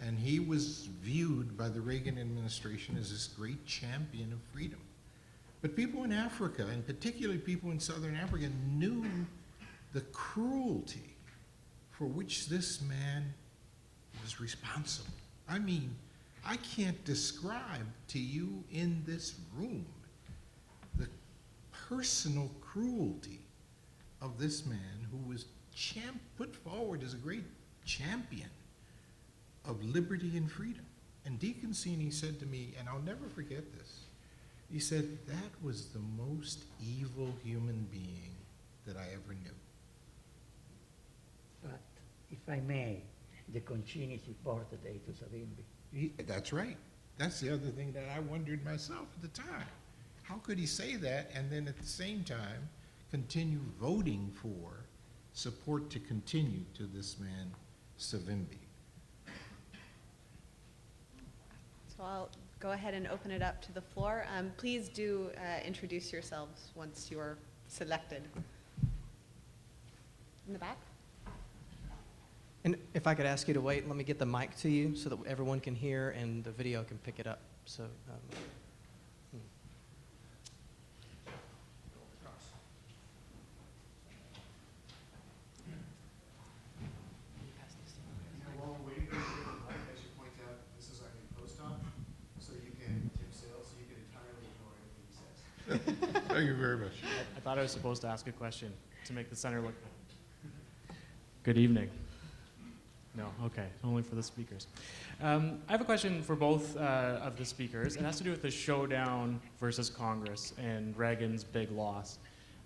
And he was viewed by the Reagan administration as this great champion of freedom. But people in Africa, and particularly people in Southern Africa, knew the cruelty for which this man was responsible. I mean, I can't describe to you in this room the personal cruelty of this man who was put forward as a great champion of liberty and freedom. And DeConcini said to me, and I'll never forget this, he said, that was the most evil human being that I ever knew. But if I may, the Concini supported Veto Savimbi. That's right. That's the other thing that I wondered myself at the time. How could he say that and then at the same time continue voting for support to continue to this man, Savimbi? So I'll go ahead and open it up to the floor. Please do introduce yourselves once you're selected. In the back? And if I could ask you to wait, let me get the mic to you so that everyone can hear and the video can pick it up. So, While we're waiting for you to get the mic, I should point out this is our new post-op, so you can, Tim Sales, so you can entirely ignore everything he says. Thank you very much. I thought I was supposed to ask a question to make the center look. Good evening. No, okay, only for the speakers. I have a question for both of the speakers. It has to do with the showdown versus Congress and Reagan's big loss.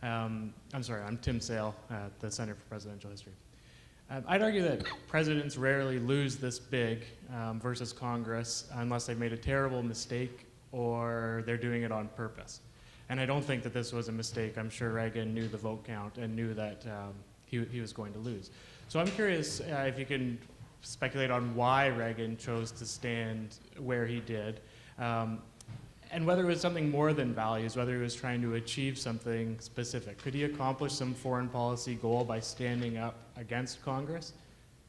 I'm sorry, I'm Tim Sale at the Center for Presidential History. I'd argue that presidents rarely lose this big versus Congress unless they've made a terrible mistake or they're doing it on purpose. And I don't think that this was a mistake. I'm sure Reagan knew the vote count and knew that he was going to lose. So I'm curious if you can speculate on why Reagan chose to stand where he did. and whether it was something more than values, whether he was trying to achieve something specific. Could he accomplish some foreign policy goal by standing up against Congress?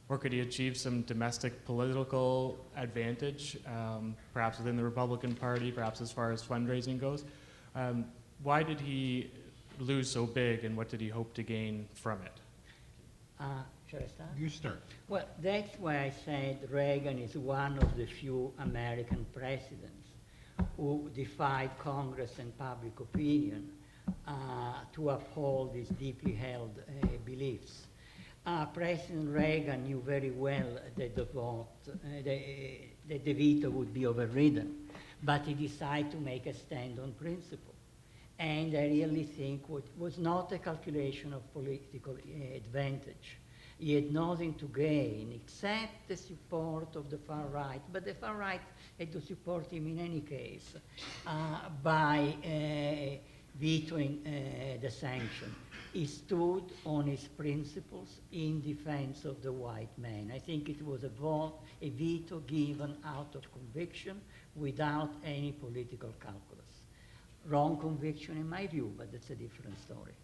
Or could he achieve some domestic political advantage, perhaps within the Republican Party, perhaps as far as fundraising goes? Why did he lose so big, and what did he hope to gain from it? Shall I start? You start. Well, that's why I said Reagan is one of the few American presidents who defied Congress and public opinion to uphold his deeply held beliefs. President Reagan knew very well that the veto would be overridden, but he decided to make a stand on principle. And I really think it was not a calculation of political advantage. He had nothing to gain except the support of the far right, but the far right had to support him in any case by vetoing the sanction. He stood on his principles in defense of the white man. I think it was a veto given out of conviction without any political calculus. Wrong conviction in my view, but that's a different story.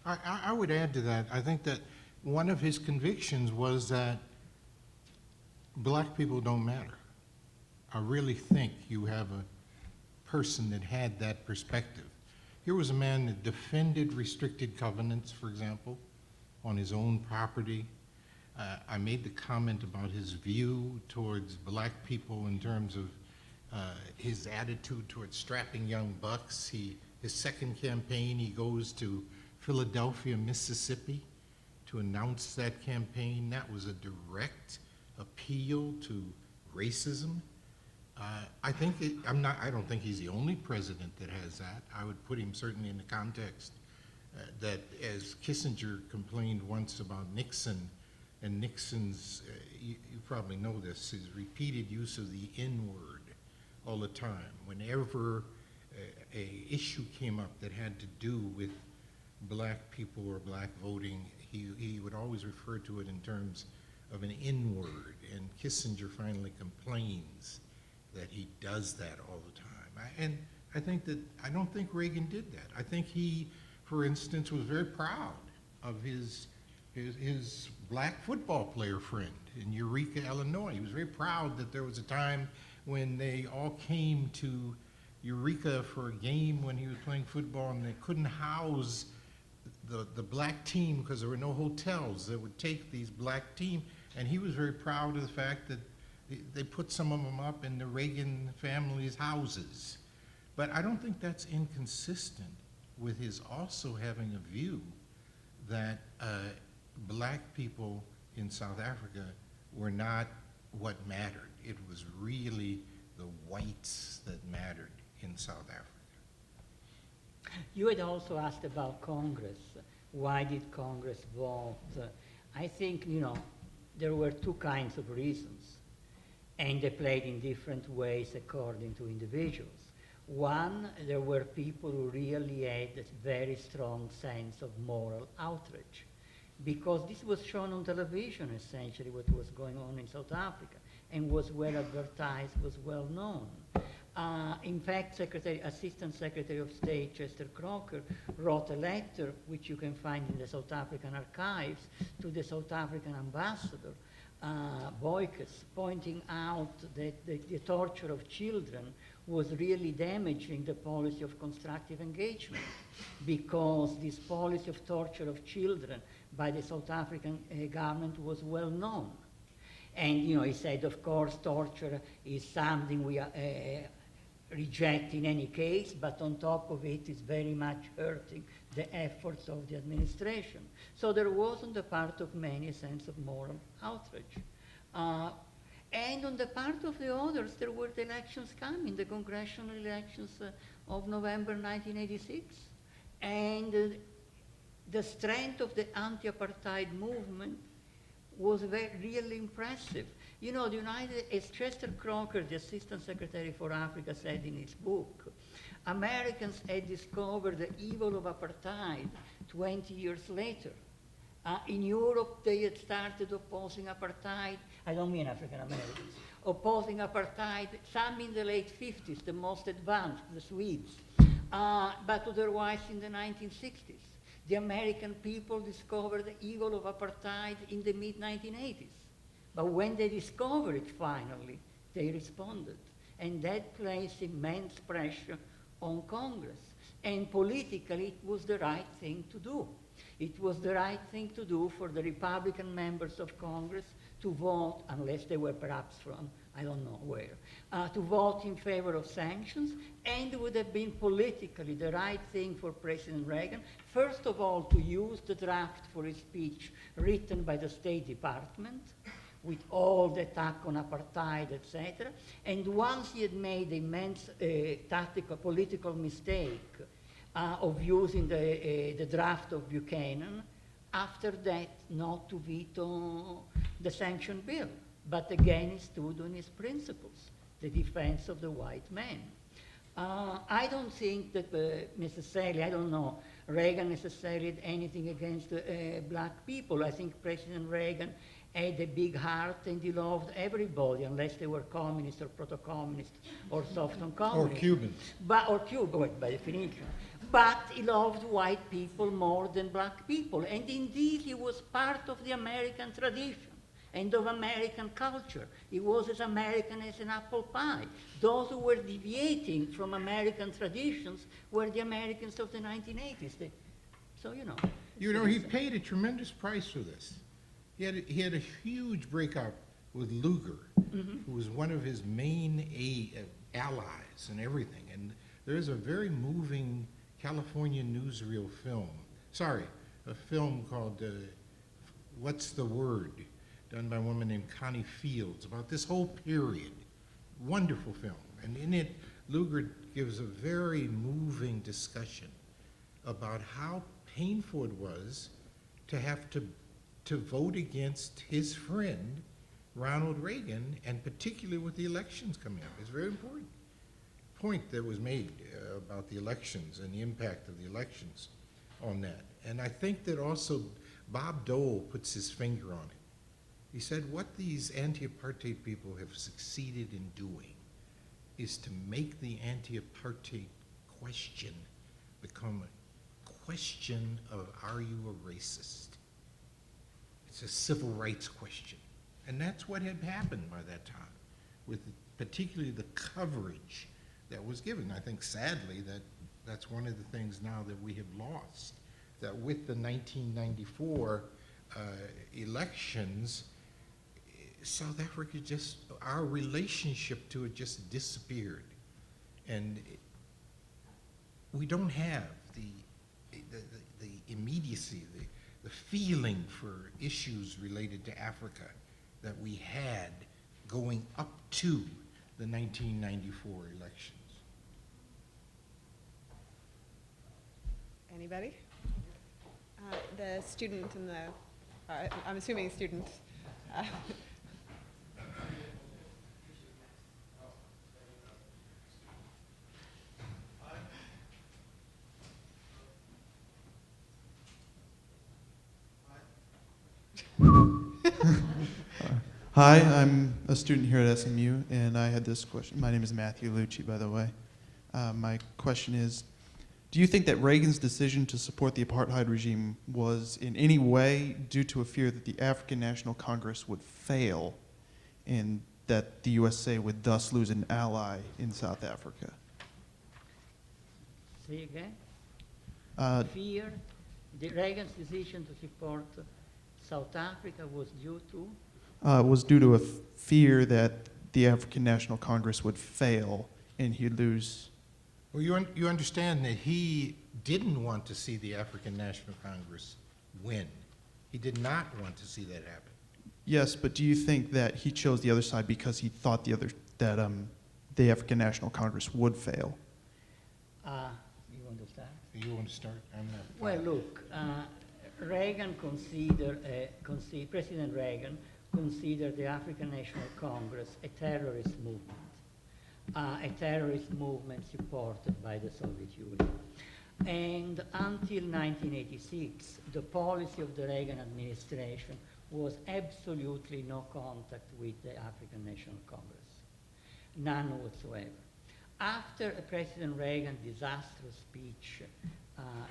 I would add to that. I think that one of his convictions was that black people don't matter. I really think you have a person that had that perspective. Here was a man that defended restricted covenants, for example, on his own property. I made the comment about his view towards black people in terms of his attitude towards strapping young bucks. His second campaign, he goes to Philadelphia, Mississippi to announce that campaign. That was a direct appeal to racism. I don't think he's the only president that has that. I would put him certainly in the context that, as Kissinger complained once about Nixon, and Nixon's, you probably know this, his repeated use of the N-word all the time. Whenever a issue came up that had to do with black people or black voting, he would always refer to it in terms of an N-word, and Kissinger finally complains that he does that all the time. And I don't think Reagan did that. I think he, for instance, was very proud of his black football player friend in Eureka, Illinois. He was very proud that there was a time when they all came to Eureka for a game when he was playing football, and they couldn't house the black team because there were no hotels that would take these black team. And he was very proud of the fact that they put some of them up in the Reagan family's houses. But I don't think that's inconsistent with his also having a view that black people in South Africa were not what mattered. It was really the whites that mattered in South Africa. You had also asked about Congress. Why did Congress vote? I think, there were two kinds of reasons, and they played in different ways according to individuals. One, there were people who really had a very strong sense of moral outrage, because this was shown on television, essentially, what was going on in South Africa, and was well advertised, was well known. In fact, Assistant Secretary of State Chester Crocker wrote a letter, which you can find in the South African archives, to the South African ambassador, Boykes, pointing out that the torture of children was really damaging the policy of constructive engagement, because this policy of torture of children by the South African government was well known. And he said, of course, torture is something we reject in any case, but on top of it is very much hurting the efforts of the administration. So there was on the part of many a sense of moral outrage. And on the part of the others, there were the elections coming, the congressional elections of November 1986. And the strength of the anti-apartheid movement was really impressive. As Chester Crocker, the Assistant Secretary for Africa, said in his book, Americans had discovered the evil of apartheid 20 years later. In Europe, they had started opposing apartheid. I don't mean African Americans. opposing apartheid, some in the late 50s, the most advanced, the Swedes, but otherwise in the 1960s. The American people discovered the evil of apartheid in the mid-1980s. But when they discovered it finally, they responded. And that placed immense pressure on Congress. And politically, it was the right thing to do. It was the right thing to do for the Republican members of Congress to vote, unless they were perhaps from, I don't know where, to vote in favor of sanctions, and it would have been politically the right thing for President Reagan, first of all, to use the draft for his speech written by the State Department, with all the attack on apartheid, etc. And once he had made the immense tactical, political mistake of using the draft of Buchanan, after that not to veto the sanction bill. But again, he stood on his principles, the defense of the white man. I don't think that necessarily, I don't know, Reagan necessarily had anything against black people. I think President Reagan had a big heart and he loved everybody, unless they were communists or proto-communists or soft on communists. Or Cubans. Or Cuba, by definition. But he loved white people more than black people. And indeed, he was part of the American tradition and of American culture. He was as American as an apple pie. Those who were deviating from American traditions were the Americans of the 1980s. So, you know. You know, he paid a tremendous price for this. He had a huge breakout with Lugar, who was one of his main allies and everything. And there's a very moving California newsreel film, a film called What's the Word, done by a woman named Connie Fields, about this whole period. Wonderful film. And in it, Lugar gives a very moving discussion about how painful it was to have to vote against his friend, Ronald Reagan, and particularly with the elections coming up. It's a very important point that was made about the elections and the impact of the elections on that. And I think that also Bob Dole puts his finger on it. He said what these anti-apartheid people have succeeded in doing is to make the anti-apartheid question become a question of, are you a racist? It's a civil rights question. And that's what had happened by that time, with particularly the coverage that was given. I think sadly that's one of the things now that we have lost, that with the 1994 elections, South Africa just, our relationship to it just disappeared. And we don't have the immediacy, the feeling for issues related to Africa that we had going up to the 1994 elections. Anybody? The student in the, I'm assuming student. Hi, I'm a student here at SMU, and I had this question. My name is Matthew Lucci, by the way. My question is, do you think that Reagan's decision to support the apartheid regime was in any way due to a fear that the African National Congress would fail and that the USA would thus lose an ally in South Africa? Say again? Fear? Reagan's decision to support South Africa was due to? Was due to a fear that the African National Congress would fail and he'd lose. Well, you understand that he didn't want to see the African National Congress win. He did not want to see that happen. Yes, but do you think that he chose the other side because he thought the African National Congress would fail? You want to start? You want to start? I'm not. Well, look, Reagan President Reagan considered the African National Congress a terrorist movement supported by the Soviet Union. And until 1986, the policy of the Reagan administration was absolutely no contact with the African National Congress, none whatsoever. After President Reagan's disastrous speech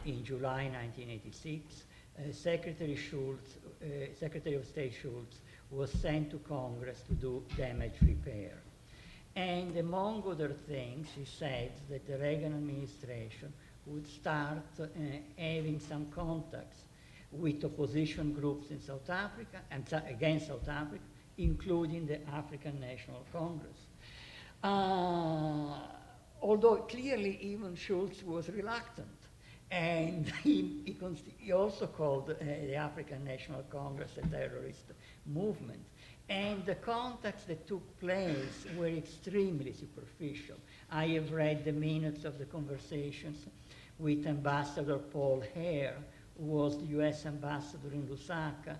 in July 1986, Secretary of State Schultz was sent to Congress to do damage repair. And among other things, he said that the Reagan administration would start having some contacts with opposition groups in South Africa and against South Africa, including the African National Congress. Although clearly even Schultz was reluctant, and he also called the African National Congress a terrorist movement. And the contacts that took place were extremely superficial. I have read the minutes of the conversations with Ambassador Paul Hare, who was the US ambassador in Lusaka,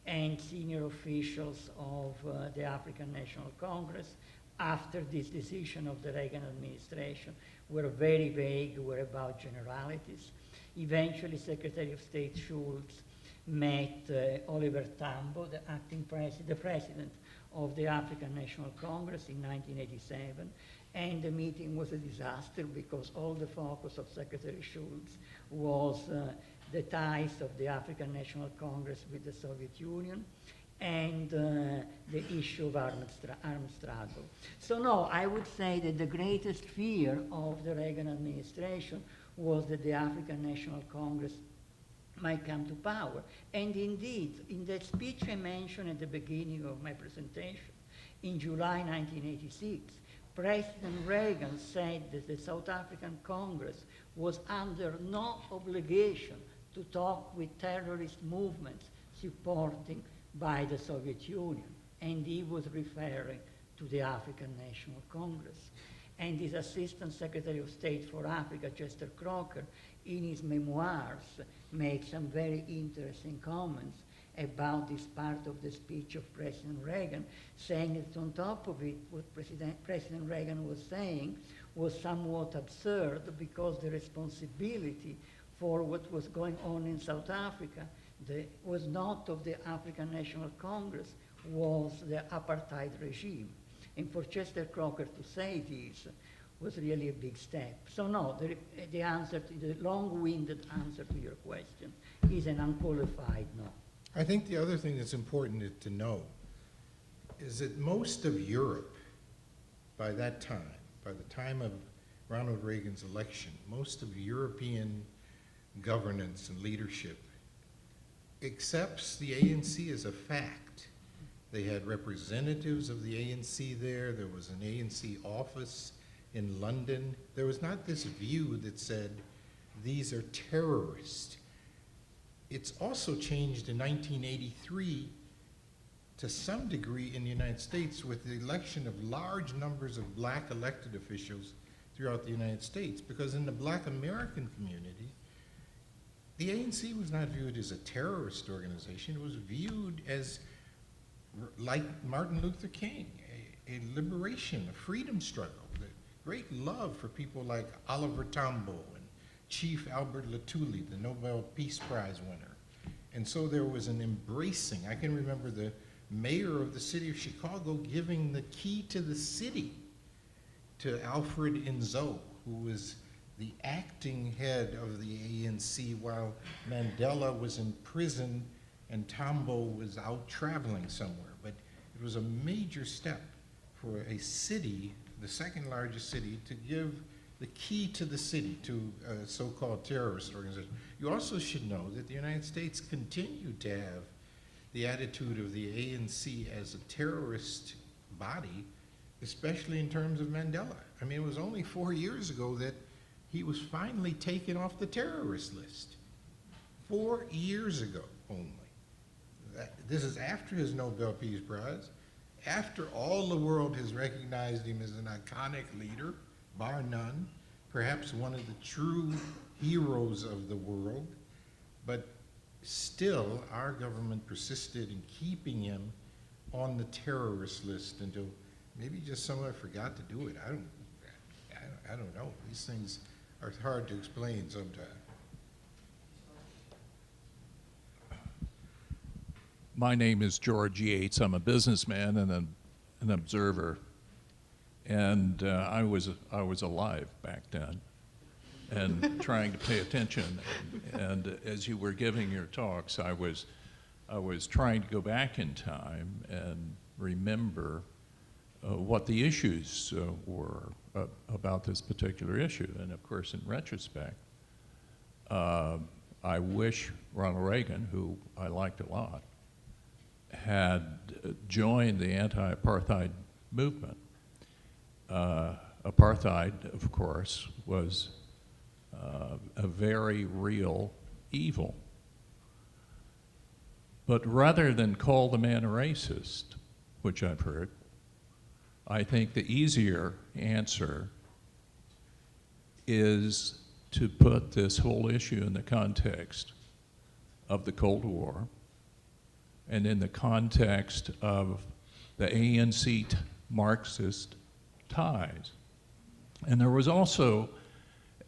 and senior officials of the African National Congress after this decision of the Reagan administration were very vague, were about generalities. Eventually, Secretary of State Schultz met Oliver Tambo, the president of the African National Congress in 1987, and the meeting was a disaster because all the focus of Secretary Schultz was the ties of the African National Congress with the Soviet Union and the issue of armed struggle. So no, I would say that the greatest fear of the Reagan administration was that the African National Congress might come to power. And indeed, in that speech I mentioned at the beginning of my presentation, in July 1986, President Reagan said that the South African Congress was under no obligation to talk with terrorist movements supporting by the Soviet Union, and he was referring to the African National Congress. And his Assistant Secretary of State for Africa, Chester Crocker, in his memoirs, makes some very interesting comments about this part of the speech of President Reagan, saying that on top of it, what President Reagan was saying was somewhat absurd because the responsibility for what was going on in South Africa was not of the African National Congress, was the apartheid regime. And for Chester Crocker to say this was really a big step. So no, the answer to the long-winded answer to your question is an unqualified no. I think the other thing that's important to know is that most of Europe, by that time, by the time of Ronald Reagan's election, most of European governance and leadership accepts the ANC as a fact. They had representatives of the ANC there. There was an ANC office in London. There was not this view that said, these are terrorists. It's also changed in 1983 to some degree in the United States with the election of large numbers of black elected officials throughout the United States, because in the black American community, the ANC was not viewed as a terrorist organization. It was viewed as, like Martin Luther King, a liberation, a freedom struggle, the great love for people like Oliver Tambo and Chief Albert Lutuli, the Nobel Peace Prize winner. And so there was an embracing. I can remember the mayor of the city of Chicago giving the key to the city to Alfred Nzo, who was the acting head of the ANC while Mandela was in prison and Tambo was out traveling somewhere. But it was a major step for a city, the second largest city, to give the key to the city to a so-called terrorist organization. You also should know that the United States continued to have the attitude of the ANC as a terrorist body, especially in terms of Mandela. I mean, it was only 4 years ago that he was finally taken off the terrorist list. 4 years ago only. This is after his Nobel Peace Prize, after all the world has recognized him as an iconic leader, bar none, perhaps one of the true heroes of the world, but still our government persisted in keeping him on the terrorist list until maybe just someone forgot to do it. I don't know. These things are hard to explain sometimes. My name is George Yates. I'm a businessman and an observer. And I was alive back then and trying to pay attention. And as you were giving your talks, I was trying to go back in time and remember what the issues were about this particular issue. And of course, in retrospect, I wish Ronald Reagan, who I liked a lot, had joined the anti-apartheid movement. Apartheid, of course, was a very real evil. But rather than call the man a racist, which I've heard, I think the easier answer is to put this whole issue in the context of the Cold War and in the context of the ANC Marxist ties. And there was also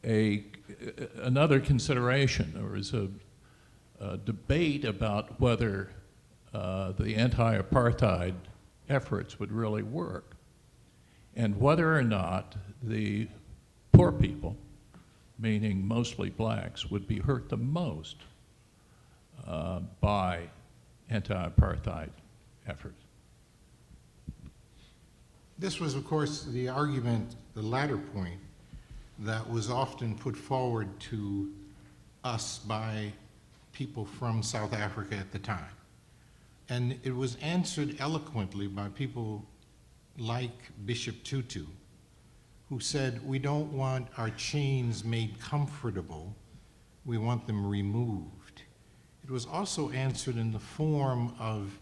another consideration. There was a debate about whether the anti-apartheid efforts would really work, and whether or not the poor people, meaning mostly blacks, would be hurt the most by anti-apartheid efforts. This was, of course, the argument, the latter point, that was often put forward to us by people from South Africa at the time. And it was answered eloquently by people like Bishop Tutu, who said, we don't want our chains made comfortable, we want them removed. It was also answered in the form of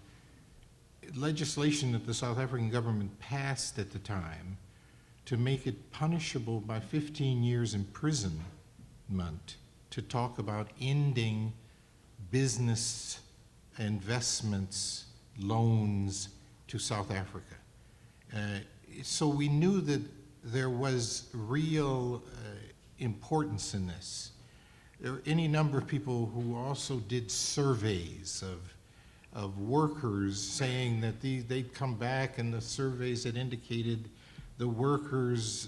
legislation that the South African government passed at the time to make it punishable by 15 years imprisonment to talk about ending business investments, loans to South Africa. So we knew that there was real importance in this. There were any number of people who also did surveys of workers saying that they'd come back and the surveys had indicated the workers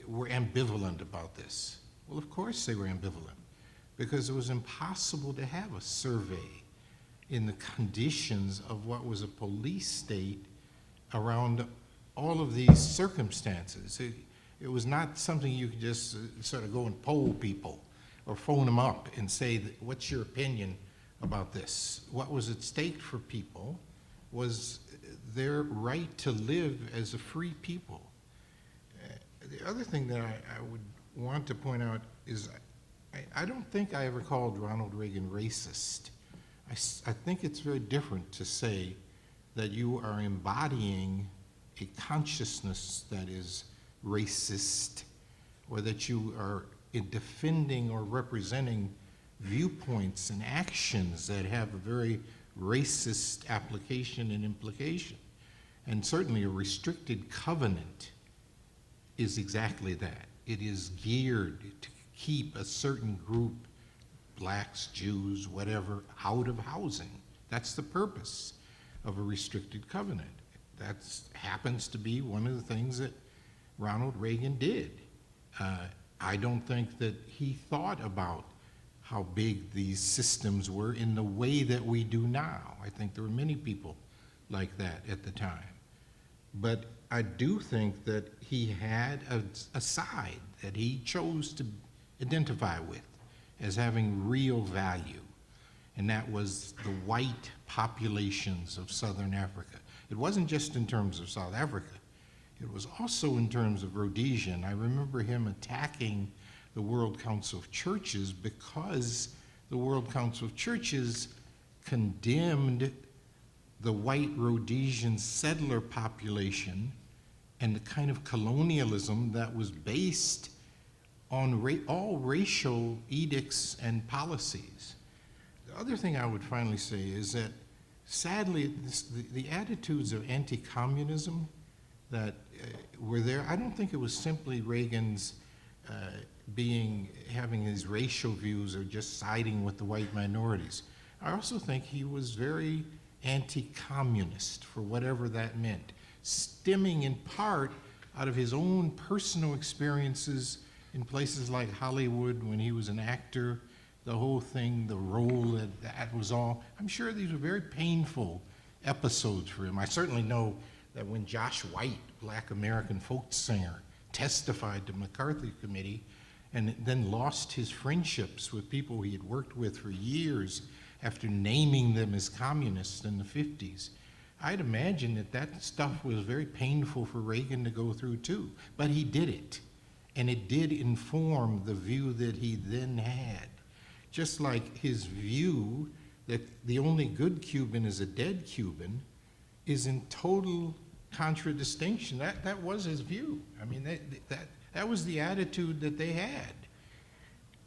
were ambivalent about this. Well, of course they were ambivalent, because it was impossible to have a survey in the conditions of what was a police state around all of these circumstances. It was not something you could just sort of go and poll people or phone them up and say, what's your opinion about this? What was at stake for people was their right to live as a free people. The other thing that I would want to point out is I don't think I ever called Ronald Reagan racist. I think it's very different to say that you are embodying a consciousness that is racist, or that you are defending or representing viewpoints and actions that have a very racist application and implication. And certainly a restricted covenant is exactly that. It is geared to keep a certain group, blacks, Jews, whatever, out of housing. That's the purpose of a restricted covenant. That happens to be one of the things that Ronald Reagan did. I don't think that he thought about how big these systems were in the way that we do now. I think there were many people like that at the time. But I do think that he had a side that he chose to identify with as having real value, and that was the white populations of Southern Africa. It wasn't just in terms of South Africa, it was also in terms of Rhodesia. And I remember him attacking the World Council of Churches because the World Council of Churches condemned the white Rhodesian settler population and the kind of colonialism that was based on all racial edicts and policies. The other thing I would finally say is that, sadly, the attitudes of anti-communism that were there, I don't think it was simply Reagan's having his racial views or just siding with the white minorities. I also think he was very anti-communist, for whatever that meant, stemming in part out of his own personal experiences in places like Hollywood when he was an actor, the whole thing, the role that was all. I'm sure these were very painful episodes for him. I certainly know that when Josh White, black American folk singer, testified to McCarthy Committee and then lost his friendships with people he had worked with for years after naming them as communists in the 50s. I'd imagine that that stuff was very painful for Reagan to go through too, but he did it. And it did inform the view that he then had. Just like his view that the only good Cuban is a dead Cuban is in total contradistinction. That was his view. I mean, that was the attitude that they had.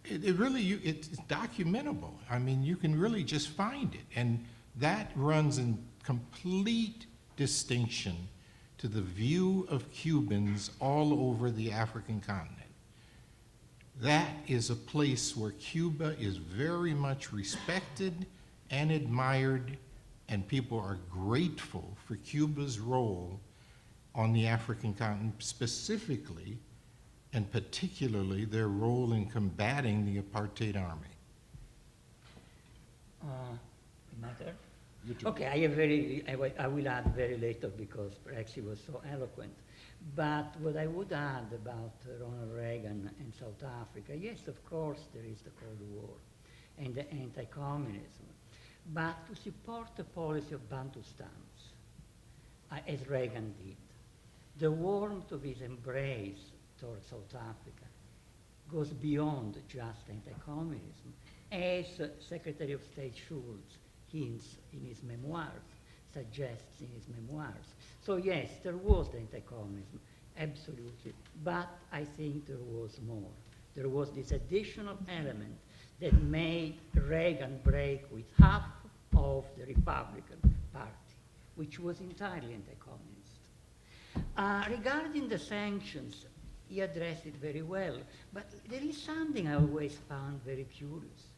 It's documentable. I mean, you can really just find it. And that runs in complete distinction to the view of Cubans all over the African continent. That is a place where Cuba is very much respected and admired, and people are grateful for Cuba's role on the African continent, specifically and particularly their role in combating the apartheid army. Matter? Okay, I will add very little because Prexy was so eloquent. But what I would add about Ronald Reagan and South Africa, yes, of course, there is the Cold War and the anti-communism. But to support the policy of Bantustans, as Reagan did, the warmth of his embrace towards South Africa goes beyond just anti-communism, as Secretary of State Schultz hints in his memoirs, suggests in his memoirs. So yes, there was the anti-communism, absolutely, but I think there was more. There was this additional element that made Reagan break with half of the Republican Party, which was entirely anti-communist. Regarding the sanctions, he addressed it very well, but there is something I always found very curious.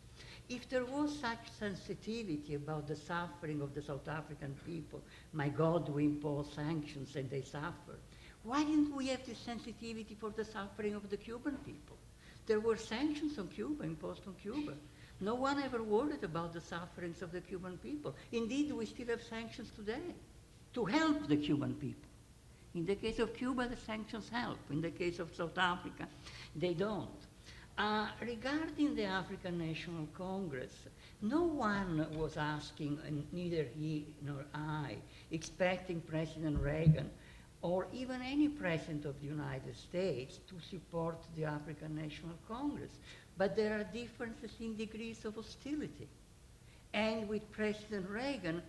If there was such sensitivity about the suffering of the South African people, my God, we impose sanctions and they suffer. Why didn't we have this sensitivity for the suffering of the Cuban people? There were sanctions on Cuba, imposed on Cuba. No one ever worried about the sufferings of the Cuban people. Indeed, we still have sanctions today to help the Cuban people. In the case of Cuba, the sanctions help. In the case of South Africa, they don't. Regarding the African National Congress, no one was asking, and neither he nor I, expecting President Reagan or even any president of the United States to support the African National Congress. But there are differences in degrees of hostility. And with President Reagan,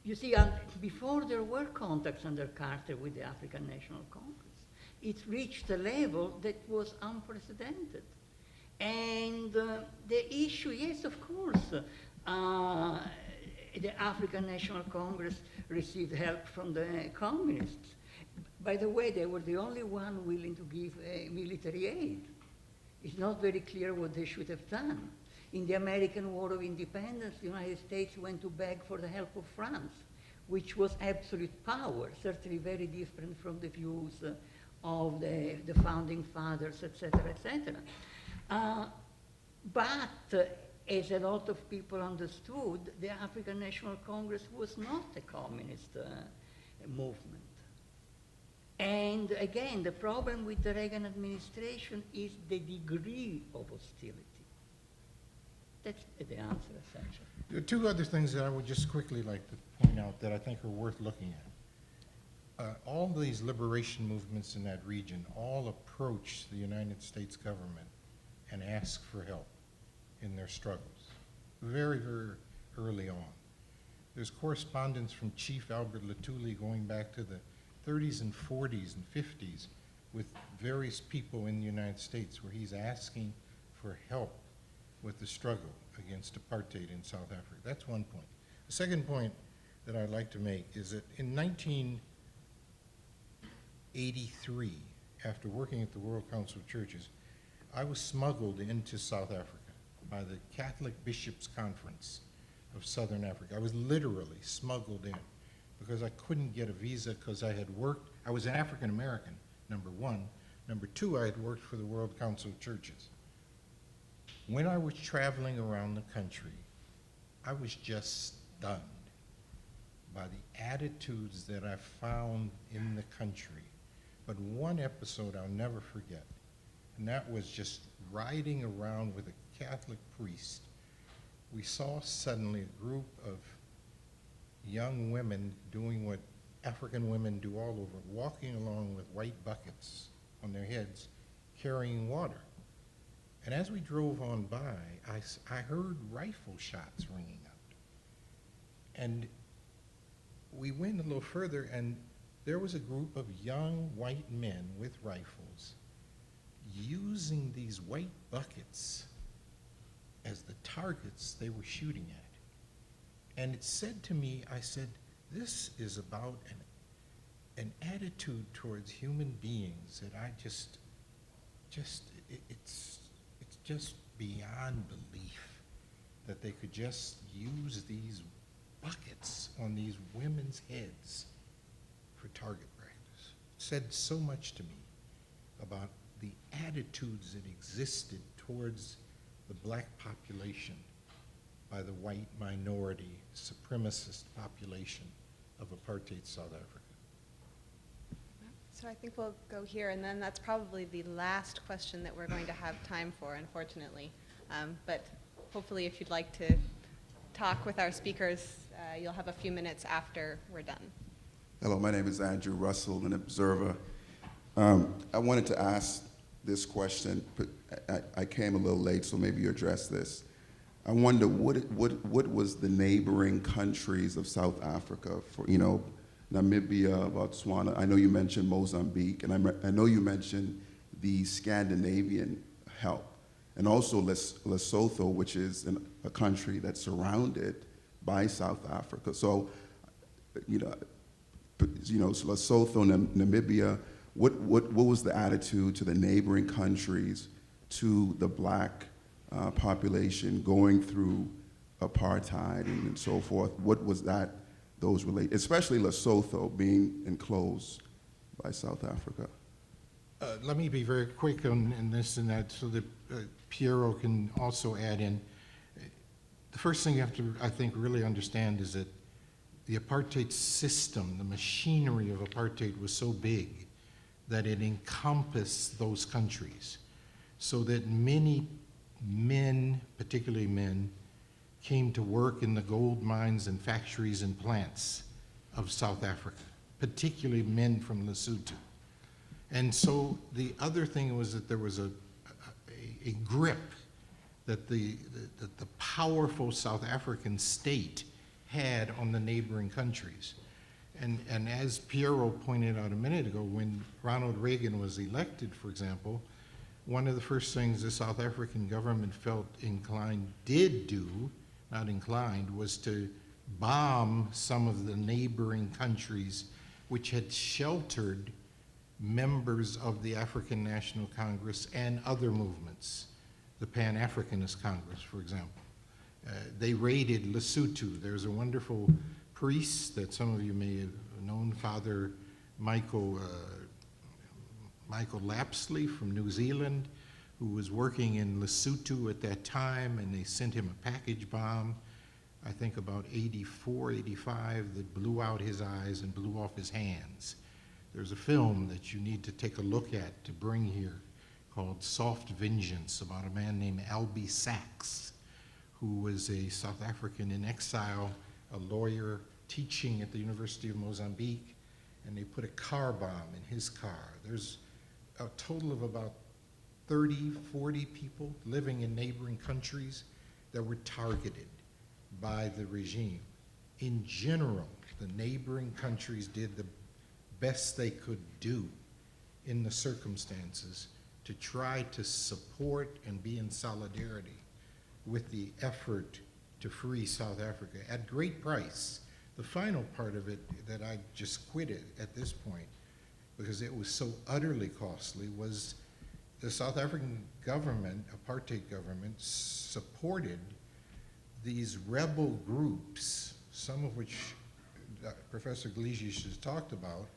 you see, before there were contacts under Carter with the African National Congress. It reached a level that was unprecedented. And the issue, yes, of course, the African National Congress received help from the communists. By the way, they were the only one willing to give military aid. It's not very clear what they should have done. In the American War of Independence, the United States went to beg for the help of France, which was absolute power, certainly very different from the views of the founding fathers, etc., etc. But as a lot of people understood, the African National Congress was not a communist movement. And again, the problem with the Reagan administration is the degree of hostility. That's the answer, essentially. There are two other things that I would just quickly like to point out that I think are worth looking at. All these liberation movements in that region all approach the United States government and ask for help in their struggles, very, very early on. There's correspondence from Chief Albert Lutuli going back to the 30s and 40s and 50s with various people in the United States where he's asking for help with the struggle against apartheid in South Africa. That's one point. The second point that I'd like to make is that in 1983, after working at the World Council of Churches, I was smuggled into South Africa by the Catholic Bishops' Conference. of Southern Africa. I was literally smuggled in because I couldn't get a visa because I had worked, I was an African American, number one. Number two, I had worked for the World Council of Churches. When I was traveling around the country, I was just stunned by the attitudes that I found in the country. But one episode I'll never forget, and that was just riding around with a Catholic priest. We saw suddenly a group of young women doing what African women do all over, walking along with white buckets on their heads, carrying water. And as we drove on by, I heard rifle shots ringing out. And we went a little further, and there was a group of young white men with rifles using these white buckets as the targets they were shooting at. And it said to me, I said, this is about an attitude towards human beings that I it's just beyond belief that they could just use these buckets on these women's heads for target practice. It said so much to me about the attitudes that existed towards the black population by the white minority supremacist population of apartheid South Africa. So I think we'll go here, and then that's probably the last question that we're going to have time for, unfortunately. But hopefully if you'd like to talk with our speakers, you'll have a few minutes after we're done. Hello, my name is Andrew Russell, an observer. I wanted to ask this question, but I came a little late, so maybe you address this. I wonder what was the neighboring countries of South Africa for, you know, Namibia, Botswana. I know you mentioned Mozambique, and I know you mentioned the Scandinavian help, and also Lesotho, which is a country that's surrounded by South Africa. So, Lesotho, Namibia. What was the attitude to the neighboring countries, to the black population going through apartheid and so forth? What was that? Those relate, especially Lesotho being enclosed by South Africa. Let me be very quick on this and that so that Piero can also add in. The first thing you have to, I think, really understand is that the apartheid system, the machinery of apartheid was so big that it encompassed those countries, so that many men, particularly men, came to work in the gold mines and factories and plants of South Africa, particularly men from Lesotho. And so the other thing was that there was a grip that the powerful South African state had on the neighboring countries. And as Piero pointed out a minute ago, when Ronald Reagan was elected, for example, one of the first things the South African government felt was to bomb some of the neighboring countries which had sheltered members of the African National Congress and other movements, the Pan-Africanist Congress, for example. They raided Lesotho. There's a wonderful priest that some of you may have known, Father Michael Lapsley from New Zealand, who was working in Lesotho at that time, and they sent him a package bomb, I think about 84, 85, that blew out his eyes and blew off his hands. There's a film that you need to take a look at to bring here called Soft Vengeance, about a man named Albie Sachs, who was a South African in exile, a lawyer teaching at the University of Mozambique, and they put a car bomb in his car. There's a total of about 30, 40 people living in neighboring countries that were targeted by the regime. In general, the neighboring countries did the best they could do in the circumstances to try to support and be in solidarity with the effort to free South Africa at great price. The final part of it that I just quitted at this point, because it was so utterly costly, was the South African government, apartheid government, supported these rebel groups, some of which Professor Gleijeses has talked about,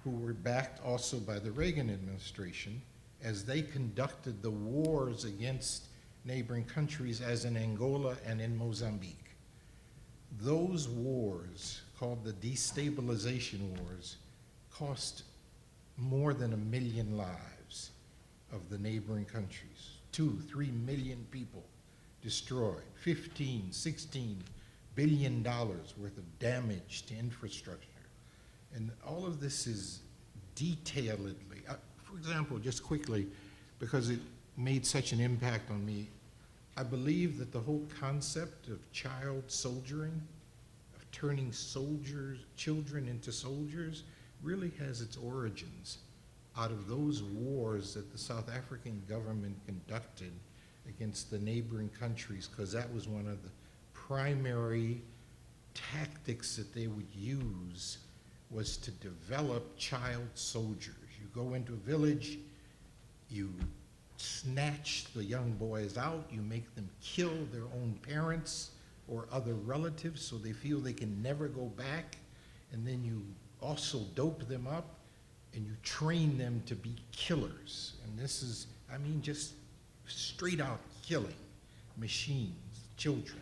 who were backed also by the Reagan administration as they conducted the wars against neighboring countries as in Angola and in Mozambique. Those wars, called the destabilization wars, cost more than 1 million lives of the neighboring countries. 2-3 million people destroyed, 15-16 billion dollars worth of damage to infrastructure. And all of this is detailedly, for example, just quickly, because it made such an impact on me, I believe that the whole concept of child soldiering, of turning children into soldiers, really has its origins out of those wars that the South African government conducted against the neighboring countries, because that was one of the primary tactics that they would use, was to develop child soldiers. You go into a village, you snatch the young boys out, you make them kill their own parents or other relatives so they feel they can never go back, and then you also dope them up and you train them to be killers. And this is, I mean, just straight out killing machines, children.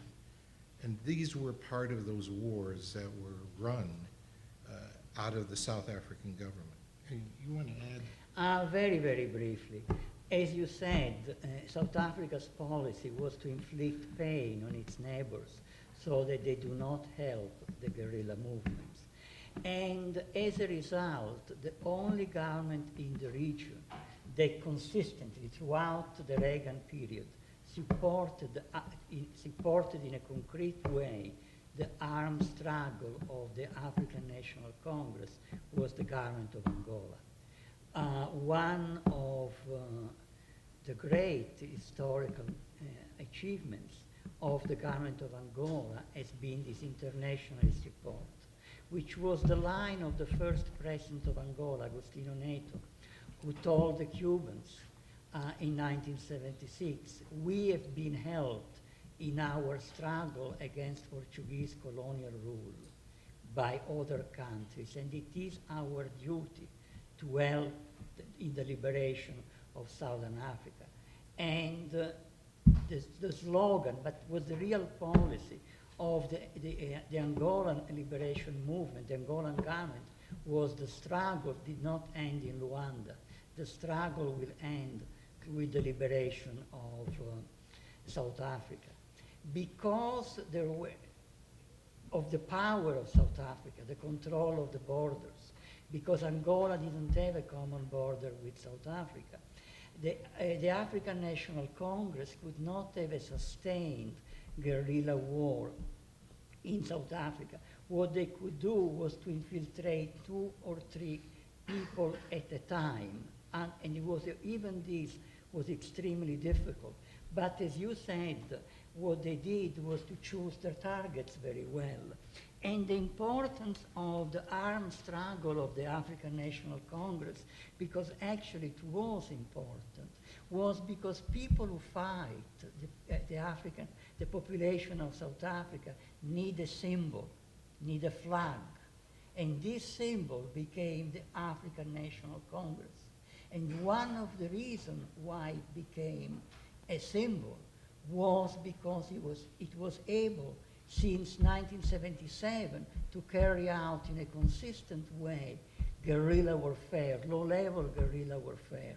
And these were part of those wars that were run out of the South African government. Hey, you want to add? Very, very briefly. As you said, South Africa's policy was to inflict pain on its neighbors so that they do not help the guerrilla movements. And as a result, the only government in the region that consistently throughout the Reagan period supported in a concrete way the armed struggle of the African National Congress was the government of Angola. One of the great historical achievements of the government of Angola has been this internationalist report, which was the line of the first president of Angola, Agostinho Neto, who told the Cubans in 1976, we have been helped in our struggle against Portuguese colonial rule by other countries, and it is our duty to help in the liberation of Southern Africa. And the slogan, but was the real policy of the Angolan liberation movement, the Angolan government, was the struggle did not end in Luanda. The struggle will end with the liberation of South Africa. Because there were, of the power of South Africa, the control of the borders, because Angola didn't have a common border with South Africa, the African National Congress could not have a sustained guerrilla war in South Africa. What they could do was to infiltrate 2 or 3 people at a time, and it was, even this was extremely difficult. But as you said, what they did was to choose their targets very well. And the importance of the armed struggle of the African National Congress, because actually it was important, was because people who fight, the population of South Africa, need a symbol, need a flag. And this symbol became the African National Congress. And one of the reasons why it became a symbol was because it was able, since 1977, to carry out in a consistent way guerrilla warfare, low-level guerrilla warfare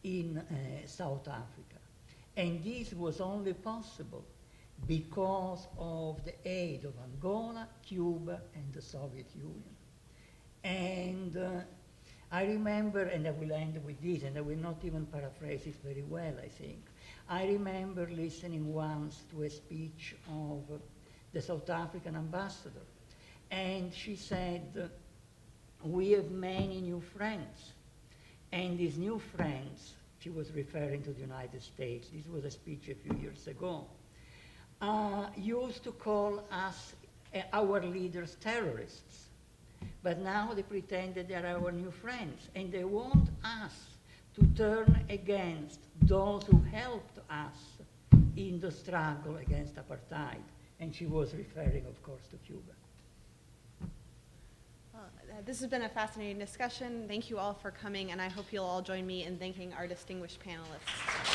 in South Africa. And this was only possible because of the aid of Angola, Cuba, and the Soviet Union. And I remember, and I will end with this, and I will not even paraphrase it very well, I think. I remember listening once to a speech of the South African ambassador, and she said, we have many new friends, and these new friends, she was referring to the United States, this was a speech a few years ago, used to call us, our leaders, terrorists. But now they pretend that they are our new friends, and they want us to turn against those who helped us in the struggle against apartheid. And she was referring, of course, to Cuba. Well, this has been a fascinating discussion. Thank you all for coming, and I hope you'll all join me in thanking our distinguished panelists.